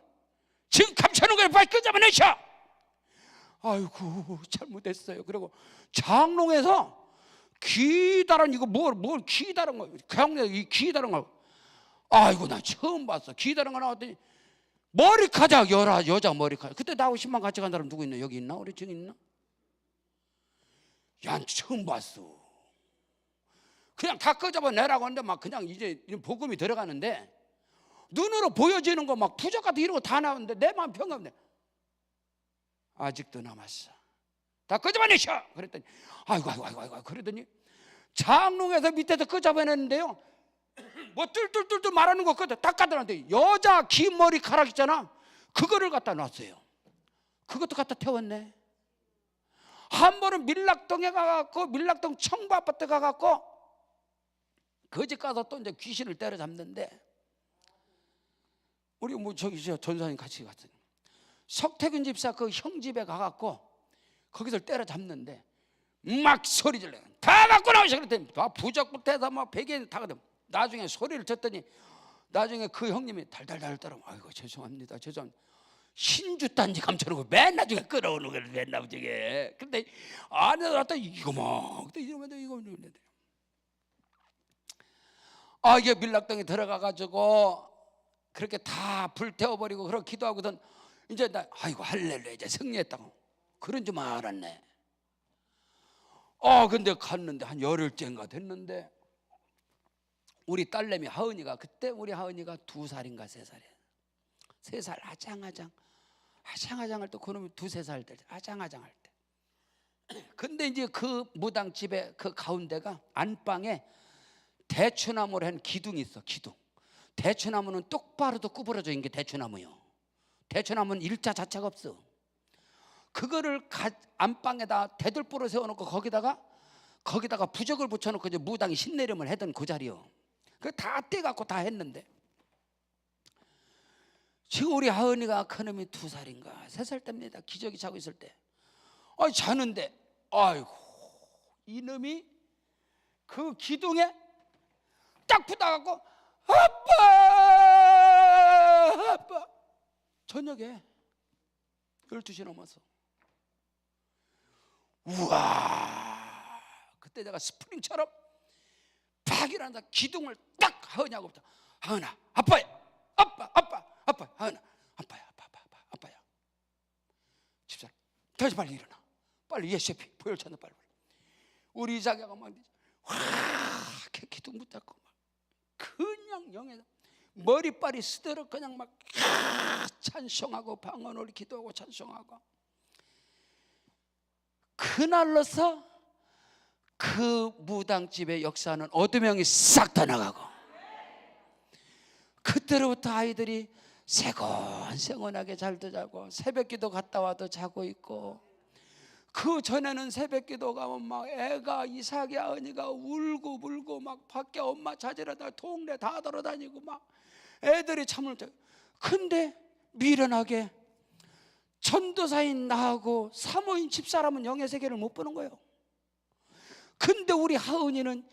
지금 감춰놓은 걸 빨리 그 잡아내셔. 아이고 잘못했어요. 그리고 장롱에서 기다란 이거 뭘 기다란 거, 그냥 이 기다란 거, 아이고 나 처음 봤어. 기다란 거 나왔더니 머리카락, 여자 머리카락. 그때 나하고 신방 같이 간 사람 누구 있나? 여기 있나? 우리 증인 있나? 야, 처음 봤어. 그냥 다 끄집어내라고 하는데 막 그냥 이제 복음이 들어가는데 눈으로 보여지는 거 막 부적 같은 이런 거 다 나오는데 내 마음 평가인데 아직도 남았어. 다 끄집어내셔. 그랬더니 아이고 그러더니 장롱에서 밑에서 끄집어냈는데요, 뭐 뚫뚫뚫뚫 말하는 거 그거 다 까다놨는데 여자 긴 머리카락 있잖아, 그거를 갖다 놨어요. 그것도 갖다 태웠네. 한 번은 밀락동에 가갖고, 밀락동 청부 아파트 가갖고 그 집 가서 또 이제 귀신을 때려잡는데, 우리 뭐 저기 전사님 같이 갔더니 석태균 집사 그 형 집에 가갖고 거기서 때려잡는데 막 소리 질러. 다 갖고 나오셔. 그랬더니 부적부터 해서 막 베개 다 거든. 나중에 소리를 쳤더니 나중에 그 형님이 달달달 떨어. 아이고 죄송합니다. 신주 단지 감춰놓고 맨 나중에 끌어오는 걸 맨날 저게. 근데 안에 들어갔다 이거 뭐 그때 이러면 이거 이게 밀락동에 들어가가지고 그렇게 다 불태워버리고 그렇게 기도하고선 이제 나 아이고 할렐루야 이제 승리했다고 그런 줄 알았네. 근데 갔는데 한 열흘째인가 됐는데 우리 딸내미 하은이가, 그때 우리 하은이가 2살인가 3살이야. 3살 아장아장 할 때, 그놈이 2-3살 때 아장아장 할 때. 근데 이제 그 무당집에 그 가운데가 안방에 대추나무로 한 기둥이 있어. 기둥. 대추나무는 똑바로도 구부러져 있는 게 대추나무요. 대추나무는 일자 자체가 없어. 그거를 안방에다 대들보를 세워놓고 거기다가 부적을 붙여놓고 이제 무당이 신내림을 하던 그 자리요. 그 다 떼갖고 다 했는데 지금 우리 하은이가 큰놈이 2살인가 3살 때입니다. 기저귀 차고 있을 때 자는데 아이고 이놈이 그 기둥에 딱 붙어갖고 아빠 저녁에 12시 넘어서 우와, 그때 내가 스프링처럼 팍 일어나서 기둥을 딱 하은이하고부터 하은아 아빠야 아빠 하은아 아빠야 집사람 다시 빨리 일어나 빨리 예셰피 보혈찬다 빨리 우리 자기가 막 기둥 붙잡고 막 그냥 영에서 머리빨이 쓰도록 그냥 막 찬송하고 방언을 기도하고 찬송하고 그날로서 그 무당집의 역사는 어둠의 영이 싹 다 나가고 그때로부터 아이들이 세곤세곤하게 잘도 자고 새벽기도 갔다 와도 자고 있고 그 전에는 새벽기도 가면 막 애가 이삭이 아은이가 울고 불고 막 밖에 엄마 찾으러 다 동네 다 돌아다니고 막 애들이 참을 때 근데 미련하게 전도사인 나하고 사모인 집사람은 영의 세계를 못 보는 거예요. 근데 우리 하은이는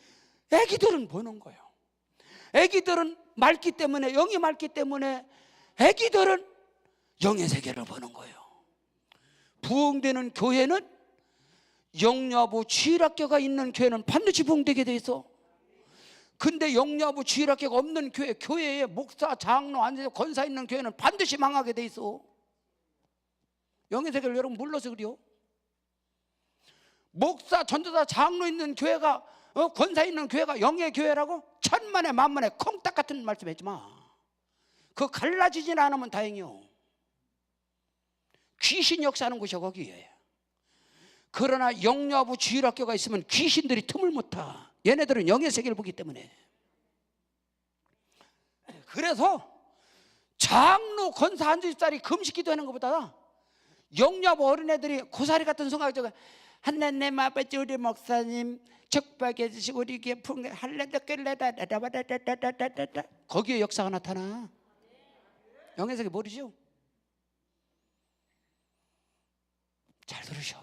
애기들은 보는 거예요. 애기들은 맑기 때문에 영이 맑기 때문에 애기들은 영의 세계를 보는 거예요. 부흥되는 교회는 영여부 주일학교가 있는 교회는 반드시 부흥되게 돼 있어. 근데 영여부 주일학교가 없는 교회에 목사, 장로, 권사 있는 교회는 반드시 망하게 돼 있어. 영의 세계를 여러분 몰라서 그래요. 목사, 전도사, 장로 있는 교회가 권사 있는 교회가 영의 교회라고 천만에 만만에 콩딱 같은 말씀 하지 마. 그거 갈라지진 않으면 다행이요. 귀신 역사하는 곳이야 거기에. 그러나 영여부 주일학교가 있으면 귀신들이 틈을 못 타. 얘네들은 영의 세계를 보기 때문에. 그래서 장로, 권사 한 집살이 금식기도 하는 것보다 영여부 어린애들이 고사리 같은 성악자가 하나님 아버지 우리 목사님 축복해 주시고 우리 귀에 풍경 할렐루야 거기에 역사가 나타나. 영의 세계 모르죠? 잘 들으셔.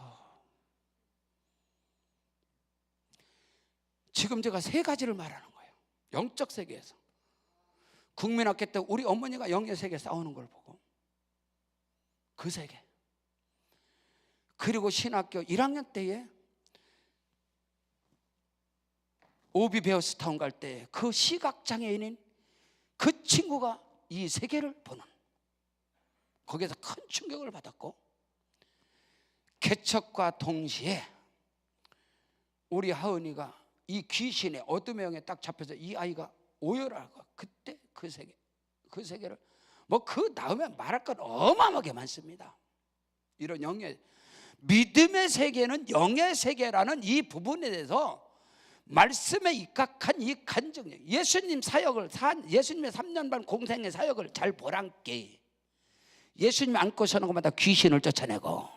지금 제가 세 가지를 말하는 거예요. 영적 세계에서. 국민학교 때 우리 어머니가 영의 세계 싸우는 걸 보고 그 세계. 그리고 신학교 1학년 때에 오비베어스타운 갈 때 그 시각장애인인 그 친구가 이 세계를 보는, 거기에서 큰 충격을 받았고, 개척과 동시에 우리 하은이가 이 귀신의 어둠의 영에 딱 잡혀서 이 아이가 오열하고, 그때 그 세계를 뭐 그 다음에 말할 건 어마어마하게 많습니다. 이런 영의 믿음의 세계는 영의 세계라는 이 부분에 대해서 말씀에 입각한 이 간증력, 예수님 사역을 예수님의 3년 반 공생의 사역을 잘 보란께. 예수님 안고 서는 것마다 귀신을 쫓아내고,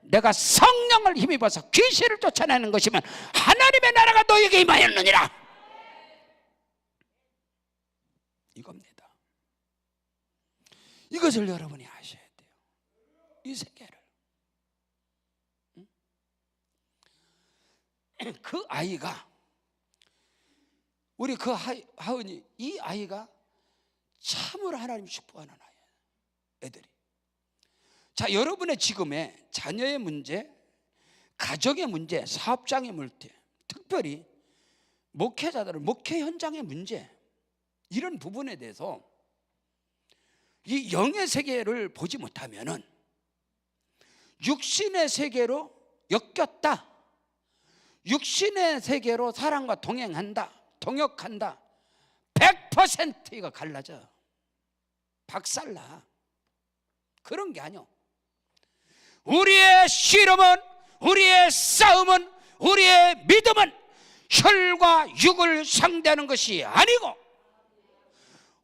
내가 성령을 힘입어서 귀신을 쫓아내는 것이면 하나님의 나라가 너에게 임하였느니라. 이겁니다. 이것을 여러분이 아셔야 돼요. 이 세계를. 그 아이가, 우리 그 하은이, 이 아이가 참으로 하나님 축복하는 아이예요. 애들이. 자, 여러분의 지금의 자녀의 문제, 가정의 문제, 사업장의 문제, 특별히 목회자들은 목회 현장의 문제, 이런 부분에 대해서 이 영의 세계를 보지 못하면은 육신의 세계로 엮였다, 육신의 세계로 사람과 동행한다, 동역한다, 100% 이거 갈라져. 박살나. 그런 게 아니오. 우리의 씨름은, 우리의 싸움은, 우리의 믿음은 혈과 육을 상대하는 것이 아니고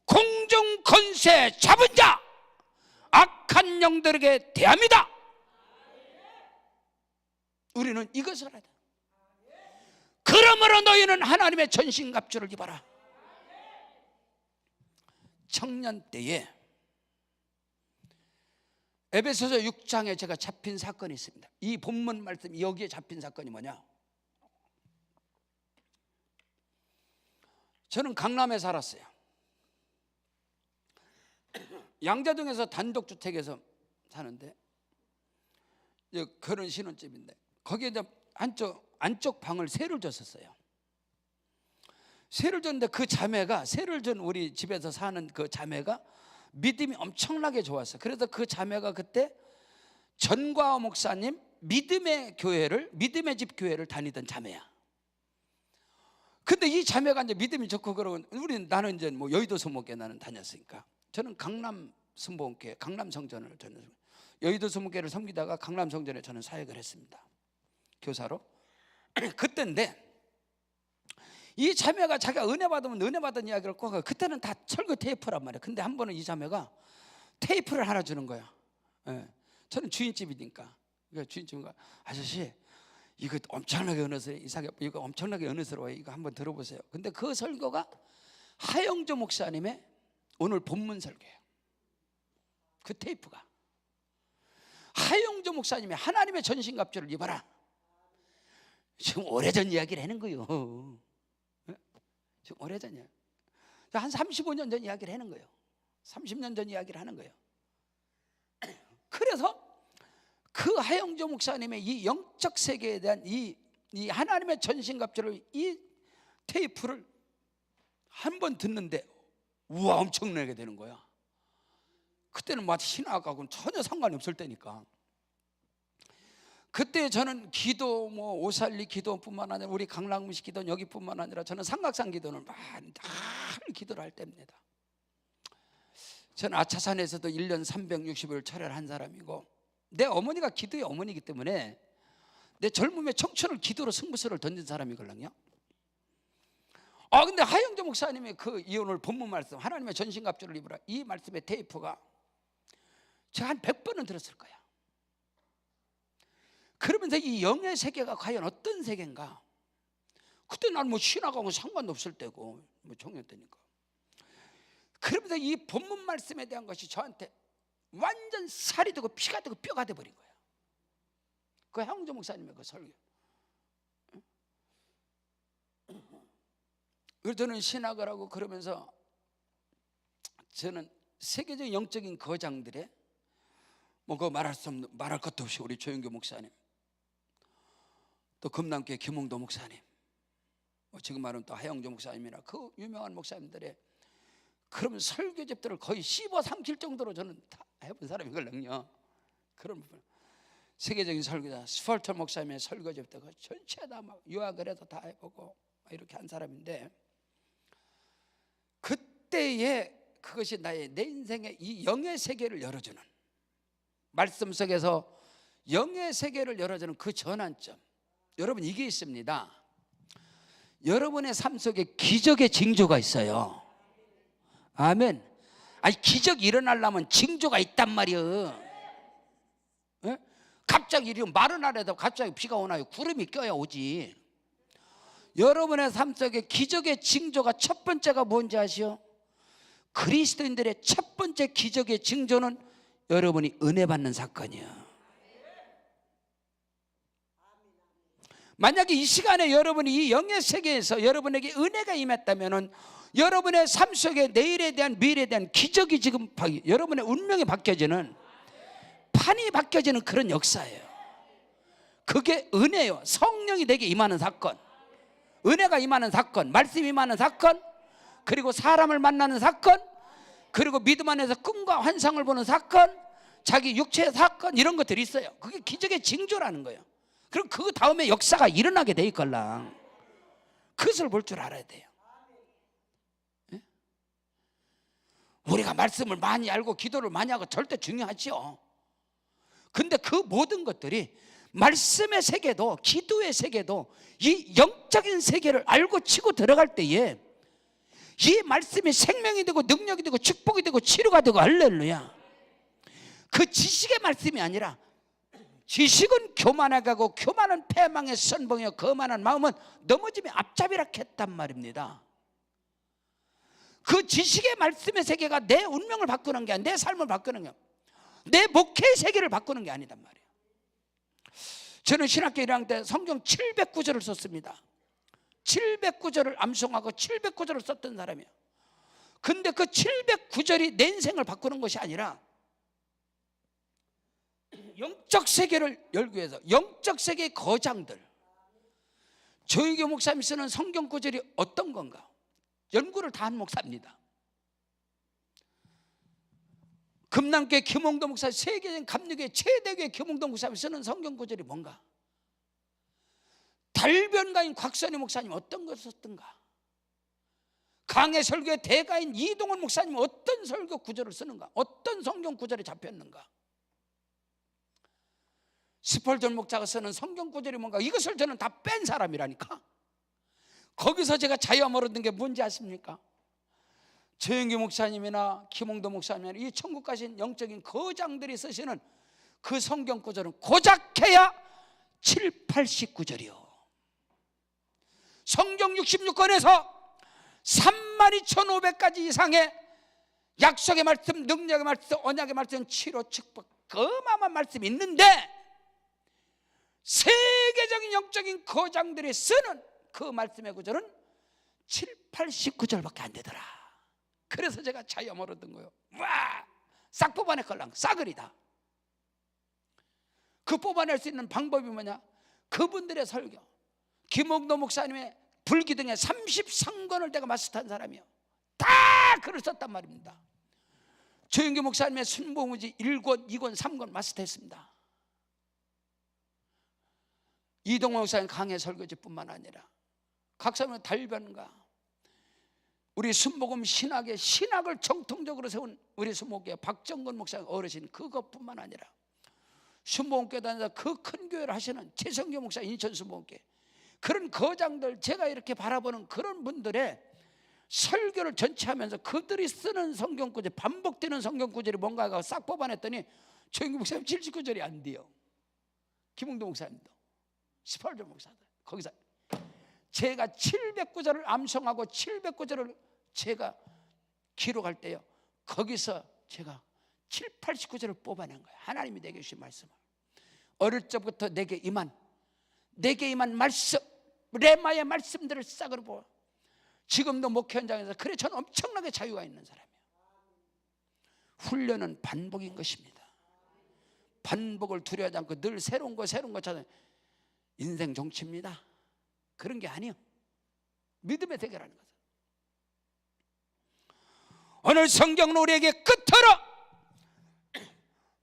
공중 권세 잡은 자, 악한 영들에게 대합니다. 우리는 이것을 알아야 돼. 그러므로 너희는 하나님의 전신갑주를 입어라. 청년 때에 에베소서 6장에 제가 잡힌 사건이 있습니다. 이 본문 말씀 여기에 잡힌 사건이 뭐냐? 저는 강남에 살았어요. 양재동에서 단독주택에서 사는데, 결혼 신혼집인데 거기에 이제 안쪽 방을 세를 줬었어요. 세를 줬는데 그 자매가, 세를 준 우리 집에서 사는 그 자매가 믿음이 엄청나게 좋았어요. 그래서 그 자매가 그때 전과호 목사님 믿음의 집 교회를 다니던 자매야. 근데 이 자매가 이제 믿음이 좋고, 그러고 나는 이제 뭐 여의도 수목교회 나는 다녔으니까, 저는 강남 순복음교회, 강남 성전을, 저는 여의도 수목교회를 섬기다가 강남 성전에 저는 사역을 했습니다. 교사로. 그때인데 이 자매가 자기가 은혜 받으면 은혜 받은 이야기를 꼭 하고, 그때는 다 철거 테이프란 말이야. 근데 한 번은 이 자매가 테이프를 하나 주는 거야. 저는 주인집이니까. 그러니까 주인집이가, 아저씨 이거 엄청나게 은혜스러워, 이거 엄청나게 은혜스러워요, 이거 한번 들어보세요. 근데 그 설교가 하영조 목사님의 오늘 본문 설교예요. 그 테이프가 하영조 목사님의 하나님의 전신갑주를 입어라. 지금 오래전 이야기를 하는 거예요. 지금 오래전이야. 한 35년 전 이야기를 하는 거예요. 30년 전 이야기를 하는 거예요. 그래서 그 하영조 목사님의 이 영적 세계에 대한 이 하나님의 전신갑주를, 이 테이프를 한 번 듣는데 우와 엄청나게 되는 거야. 그때는 막 신학하고는 전혀 상관이 없을 때니까. 그때 저는 기도, 뭐 오살리 기도뿐만 아니라 우리 강남식 기도는 여기뿐만 아니라 저는 삼각산 기도는 늘 기도를 할 때입니다. 저는 아차산에서도 1년 360일 철회를 한 사람이고, 내 어머니가 기도의 어머니이기 때문에 내 젊음의 청춘을 기도로 승부수를 던진 사람이거든요. 근데 하영조 목사님의 이 오늘 본문 말씀, 하나님의 전신갑주를 입으라, 이 말씀의 테이프가 제가 한 100번은 들었을 거야. 그러면서 이 영의 세계가 과연 어떤 세계인가? 그때 난 뭐 신학하고 상관도 없을 때고, 뭐 청년 때니까. 그러면서 이 본문 말씀에 대한 것이 저한테 완전 살이 되고 피가 되고 뼈가 돼 버린 거야. 그 하영조 목사님의 그 설교. 그래서 저는 신학을 하고 그러면서 저는 세계적 영적인 거장들의 뭐 그거 말할 것도 없이 우리 조영교 목사님, 또 금남교회 김홍도 목사님, 지금 말하면 또 하영조 목사님이나 그 유명한 목사님들의 그런 설교집들을 거의 씹어 삼킬 정도로 저는 다 해본 사람이거든요. 그런 부분. 세계적인 설교자 스펄턴 목사님의 설교집들 전체 다 막 요약을 해서 다 해보고 이렇게 한 사람인데, 그때에 그것이 내 인생의 이 영의 세계를 열어주는, 말씀 속에서 영의 세계를 열어주는 그 전환점, 여러분 이게 있습니다. 여러분의 삶 속에 기적의 징조가 있어요. 아멘. 아니 기적이 일어나려면 징조가 있단 말이에요. 예? 갑자기 이리 마른 날에도 갑자기 비가 오나요? 구름이 껴야 오지. 여러분의 삶 속에 기적의 징조가 첫 번째가 뭔지 아시오? 그리스도인들의 첫 번째 기적의 징조는 여러분이 은혜 받는 사건이에요. 만약에 이 시간에 여러분이 이 영의 세계에서 여러분에게 은혜가 임했다면 여러분의 삶 속에 내일에 대한, 미래에 대한 기적이 지금 여러분의 운명이 바뀌어지는, 판이 바뀌어지는 그런 역사예요. 그게 은혜예요. 성령이 내게 임하는 사건, 은혜가 임하는 사건, 말씀이 임하는 사건, 그리고 사람을 만나는 사건, 그리고 믿음 안에서 꿈과 환상을 보는 사건, 자기 육체의 사건, 이런 것들이 있어요. 그게 기적의 징조라는 거예요. 그럼 그 다음에 역사가 일어나게 돼 있걸랑 그것을 볼 줄 알아야 돼요. 예? 우리가 말씀을 많이 알고 기도를 많이 하고 절대 중요하죠. 근데 그 모든 것들이 말씀의 세계도 기도의 세계도 이 영적인 세계를 알고 치고 들어갈 때에 이 말씀이 생명이 되고 능력이 되고 축복이 되고 치료가 되고, 할렐루야. 그 지식의 말씀이 아니라, 지식은 교만하게 하고 교만은 패망의 선봉이요 거만한 마음은 넘어짐의 앞잡이라 했단 말입니다. 그 지식의 말씀의 세계가 내 운명을 바꾸는 게 아니라, 내 삶을 바꾸는 게 아니라, 내 목회의 세계를 바꾸는 게 아니단 말이에요. 저는 신학교 1학년 때 성경 709절을 썼습니다. 709절을 암송하고 709절을 썼던 사람이에요. 근데 그 709절이 내 인생을 바꾸는 것이 아니라 영적 세계를 열기 위해서 영적 세계의 거장들, 조영교 목사님이 쓰는 성경 구절이 어떤 건가 연구를 다 한 목사입니다. 금남교회 김홍도 목사, 세계적인 감리교회 최대교회 김홍도 목사님이 쓰는 성경 구절이 뭔가, 달변가인 곽선희 목사님 어떤 것을 썼던가, 강해 설교의 대가인 이동원 목사님 어떤 설교 구절을 쓰는가, 어떤 성경 구절이 잡혔는가, 스펄전 목사가 쓰는 성경 구절이 뭔가, 이것을 저는 다 뺀 사람이라니까. 거기서 제가 자유함 얻은 게 뭔지 아십니까? 조영기 목사님이나 김홍도 목사님이나 이 천국 가신 영적인 거장들이 쓰시는 그 성경 구절은 고작해야 7, 89절이요. 성경 66권에서 32,500가지 이상의 약속의 말씀, 능력의 말씀, 언약의 말씀, 치료, 축복, 어마어마한 말씀이 있는데 세계적인 영적인 거장들이 쓰는 그 말씀의 구절은 7, 89절밖에 안 되더라. 그래서 제가 자유함 얻은 거예요. 와, 싹 뽑아낼 걸랑 싸그리다. 그 뽑아낼 수 있는 방법이 뭐냐? 그분들의 설교, 김홍도 목사님의 불기둥의 33권을 내가 마스터한 사람이요. 다 글을 썼단 말입니다. 조영기 목사님의 순복음지 1권, 2권, 3권 마스터했습니다. 이동원 목사님 강해 설교지뿐만 아니라 각사님의 달변가, 우리 순복음 신학의 신학을 정통적으로 세운 우리 순복음교회 박정건 목사님 어르신, 그것뿐만 아니라 순복음교회 다니면서 그 큰 교회를 하시는 최성교 목사 인천 순복음교회, 그런 거장들, 제가 이렇게 바라보는 그런 분들의 설교를 전체 하면서 그들이 쓰는 성경 구절, 반복되는 성경 구절이 뭔가 하고 싹 뽑아냈더니 조영기 목사님 79절이 안 돼요. 김홍도 목사님도, 스펄전 목사들, 거기서 제가 709절을 암송하고 709절을 제가 기록할 때요, 거기서 제가 7, 89절을 뽑아낸 거예요. 하나님이 내게 주신 말씀을. 어릴 적부터 내게 임한 말씀, 레마의 말씀들을 싹으로 보아 지금도 목회 현장에서 그래 저는 엄청나게 자유가 있는 사람이에요. 훈련은 반복인 것입니다. 반복을 두려워하지 않고 늘 새로운 거 찾아. 인생 정치입니다. 그런 게 아니에요. 믿음의 대결하는 거죠. 오늘 성경은 우리에게 끝으로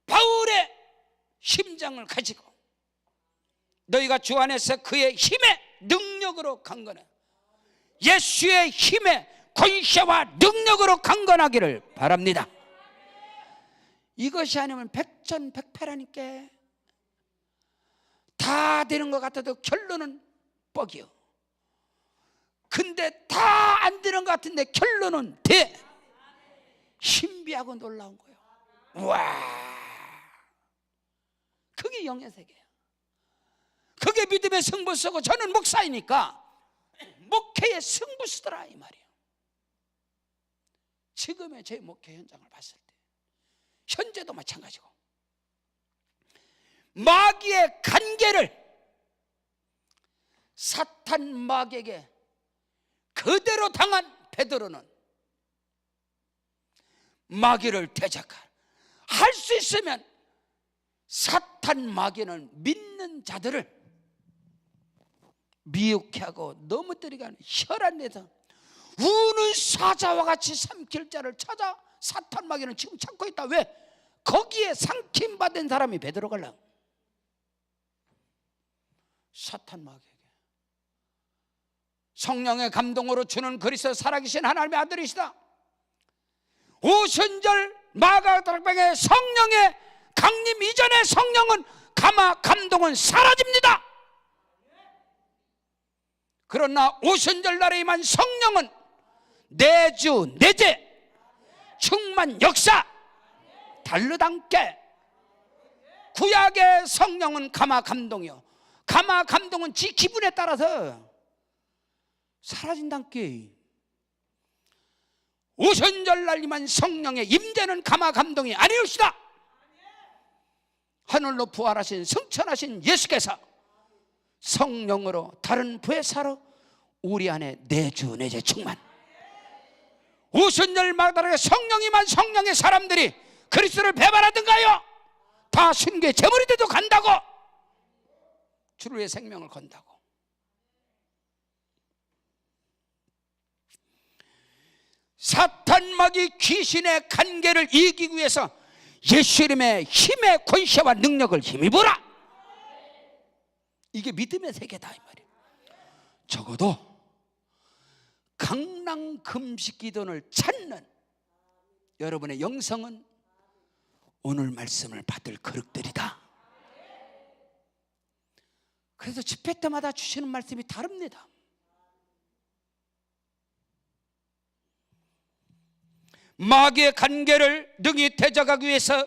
바울의 심장을 가지고 너희가 주 안에서 그의 힘의 능력으로 강건해, 예수의 힘의 권세와 능력으로 강건하기를 바랍니다. 이것이 아니면 백전백패라니까. 다 되는 것 같아도 결론은 뻑이요. 근데 다 안 되는 것 같은데 결론은 돼. 신비하고 놀라운 거예요. 와, 그게 영의 세계예요. 그게 믿음의 승부수고, 저는 목사이니까 목회의 승부수더라 이 말이에요. 지금의 제 목회 현장을 봤을 때, 현재도 마찬가지고, 마귀의 간계를 사탄 마귀에게 그대로 당한 베드로는 마귀를 대적할 수 있으면 사탄 마귀는 믿는 자들을 미혹해 하고 넘어뜨리게 하는 혈안 내서 우는 사자와 같이 삼킬 자를 찾아 사탄 마귀는 지금 찾고 있다. 왜? 거기에 상킴받은 사람이 베드로가 사탄 마귀에게 성령의 감동으로 주는 그리스도 살아계신 하나님의 아들이시다. 오순절 마가다락방의 성령의 강림 이전의 성령은 감동은 사라집니다. 그러나 오순절 날에 임한 성령은 내주 내재 충만 역사 달르당께. 구약의 성령은 감동이요, 감동은 지 기분에 따라서 사라진단께. 오순절 날 임한 성령의 임재는 감동이 아니옵시다. 하늘로 부활하신 승천하신 예수께서 성령으로 다른 부회사로 우리 안에 내주 내재 충만. 오순절마다 성령이만 성령의 사람들이 그리스도를 배반하든가요? 다 순교의 제물이 돼도 간다고. 주를 위해 생명을 건다고. 사탄 마귀 귀신의 간계를 이기기 위해서 예수 이름의 힘의 권세와 능력을 힘입어라. 이게 믿음의 세계다 이 말이에요. 적어도 강랑 금식 기도를 찾는 여러분의 영성은 오늘 말씀을 받을 그릇들이다. 그래서 집회 때마다 주시는 말씀이 다릅니다. 마귀의 간계를 능히 대적하기 위해서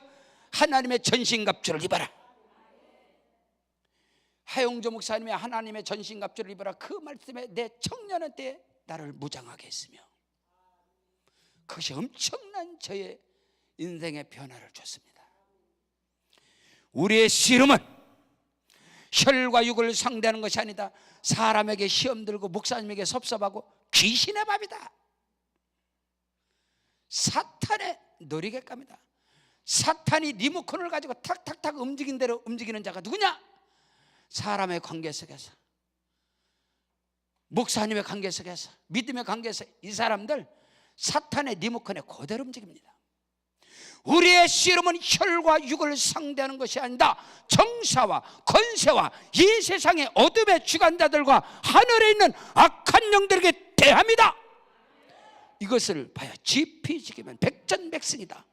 하나님의 전신갑주를 입어라. 하용조 목사님의 하나님의 전신갑주를 입어라, 그 말씀에 내 청년의 때에 나를 무장하게 했으며, 그것이 엄청난 저의 인생의 변화를 줬습니다. 우리의 씨름은 혈과 육을 상대하는 것이 아니다. 사람에게 시험 들고 목사님에게 섭섭하고 귀신의 밥이다. 사탄의 놀이객감이다. 사탄이 리모컨을 가지고 탁탁탁 움직인 대로 움직이는 자가 누구냐? 사람의 관계 속에서, 목사님의 관계 속에서, 믿음의 관계에서 이 사람들 사탄의 리모컨에 그대로 움직입니다. 우리의 씨름은 혈과 육을 상대하는 것이 아니다. 정사와 권세와 이 세상의 어둠의 주관자들과 하늘에 있는 악한 영들에게 대합니다. 이것을 봐야 지피지기면 백전백승이다.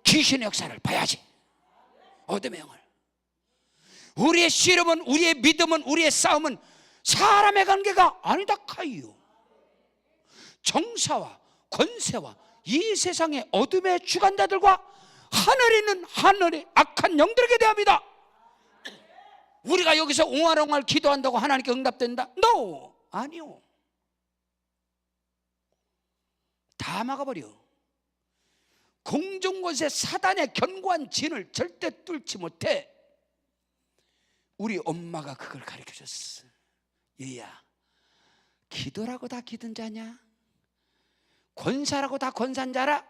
귀신의 역사를 봐야지. 어둠의 영을. 우리의 씨름은, 우리의 믿음은, 우리의 싸움은 사람의 관계가 아니다 카이요. 정사와 권세와 이 세상의 어둠의 주관자들과 하늘에 있는 하늘의 악한 영들에게 대합니다. 우리가 여기서 옹알옹알 기도한다고 하나님께 응답된다? No! 아니요. 다 막아버려. 공중곳의 사단의 견고한 진을 절대 뚫지 못해. 우리 엄마가 그걸 가르쳐 줬어. 얘야, 기도라고 다 기든 자냐? 권사라고 다 권사인 자라?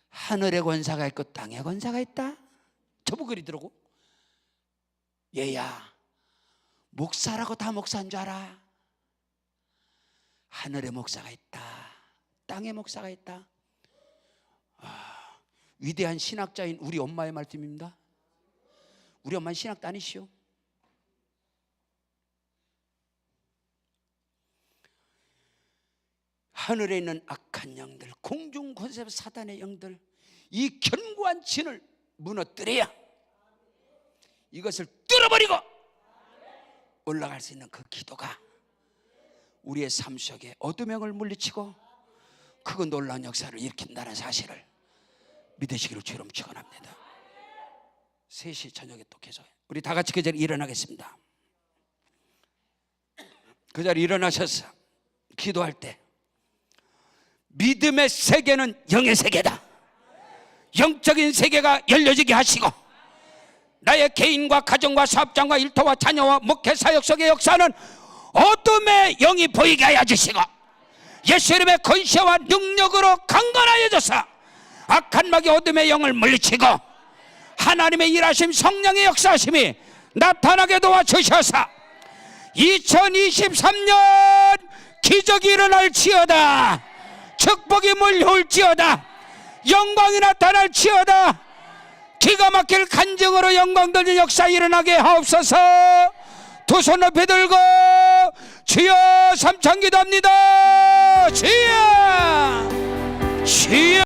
하늘에 권사가 있고 땅에 권사가 있다. 저보고 그러더라고. 얘야, 목사라고 다 목사인 줄 알아? 하늘에 목사가 있다, 땅에 목사가 있다. 위대한 신학자인 우리 엄마의 말씀입니다. 우리 엄마는 신학도 아니시오. 하늘에 있는 악한 영들, 공중 권세 사단의 영들, 이 견고한 진을 무너뜨려야 이것을 뚫어버리고 올라갈 수 있는 그 기도가 우리의 삶 속에 어둠의 영을 물리치고 그 놀라운 역사를 일으킨다는 사실을 믿으시기를 주로 축원합니다. 3시 저녁에 또 계속 우리 다 같이 그 자리에 일어나겠습니다. 그 자리에 일어나셔서 기도할 때 믿음의 세계는 영의 세계다. 영적인 세계가 열려지게 하시고 나의 개인과 가정과 사업장과 일터와 자녀와 목회 사역 속의 역사는 어둠의 영이 보이게 하여 주시고 예수 이름의 권세와 능력으로 강건하여져서 악한 마귀 어둠의 영을 물리치고 하나님의 일하심 성령의 역사하심이 나타나게 도와주셔서 2023년 기적이 일어날지어다. 축복이 몰려올지어다. 영광이 나타날지어다. 기가 막힐 간증으로 영광 돌리는 역사 일어나게 하옵소서. 두 손 높이 들고 주여 삼창 기도합니다. 주여 주여.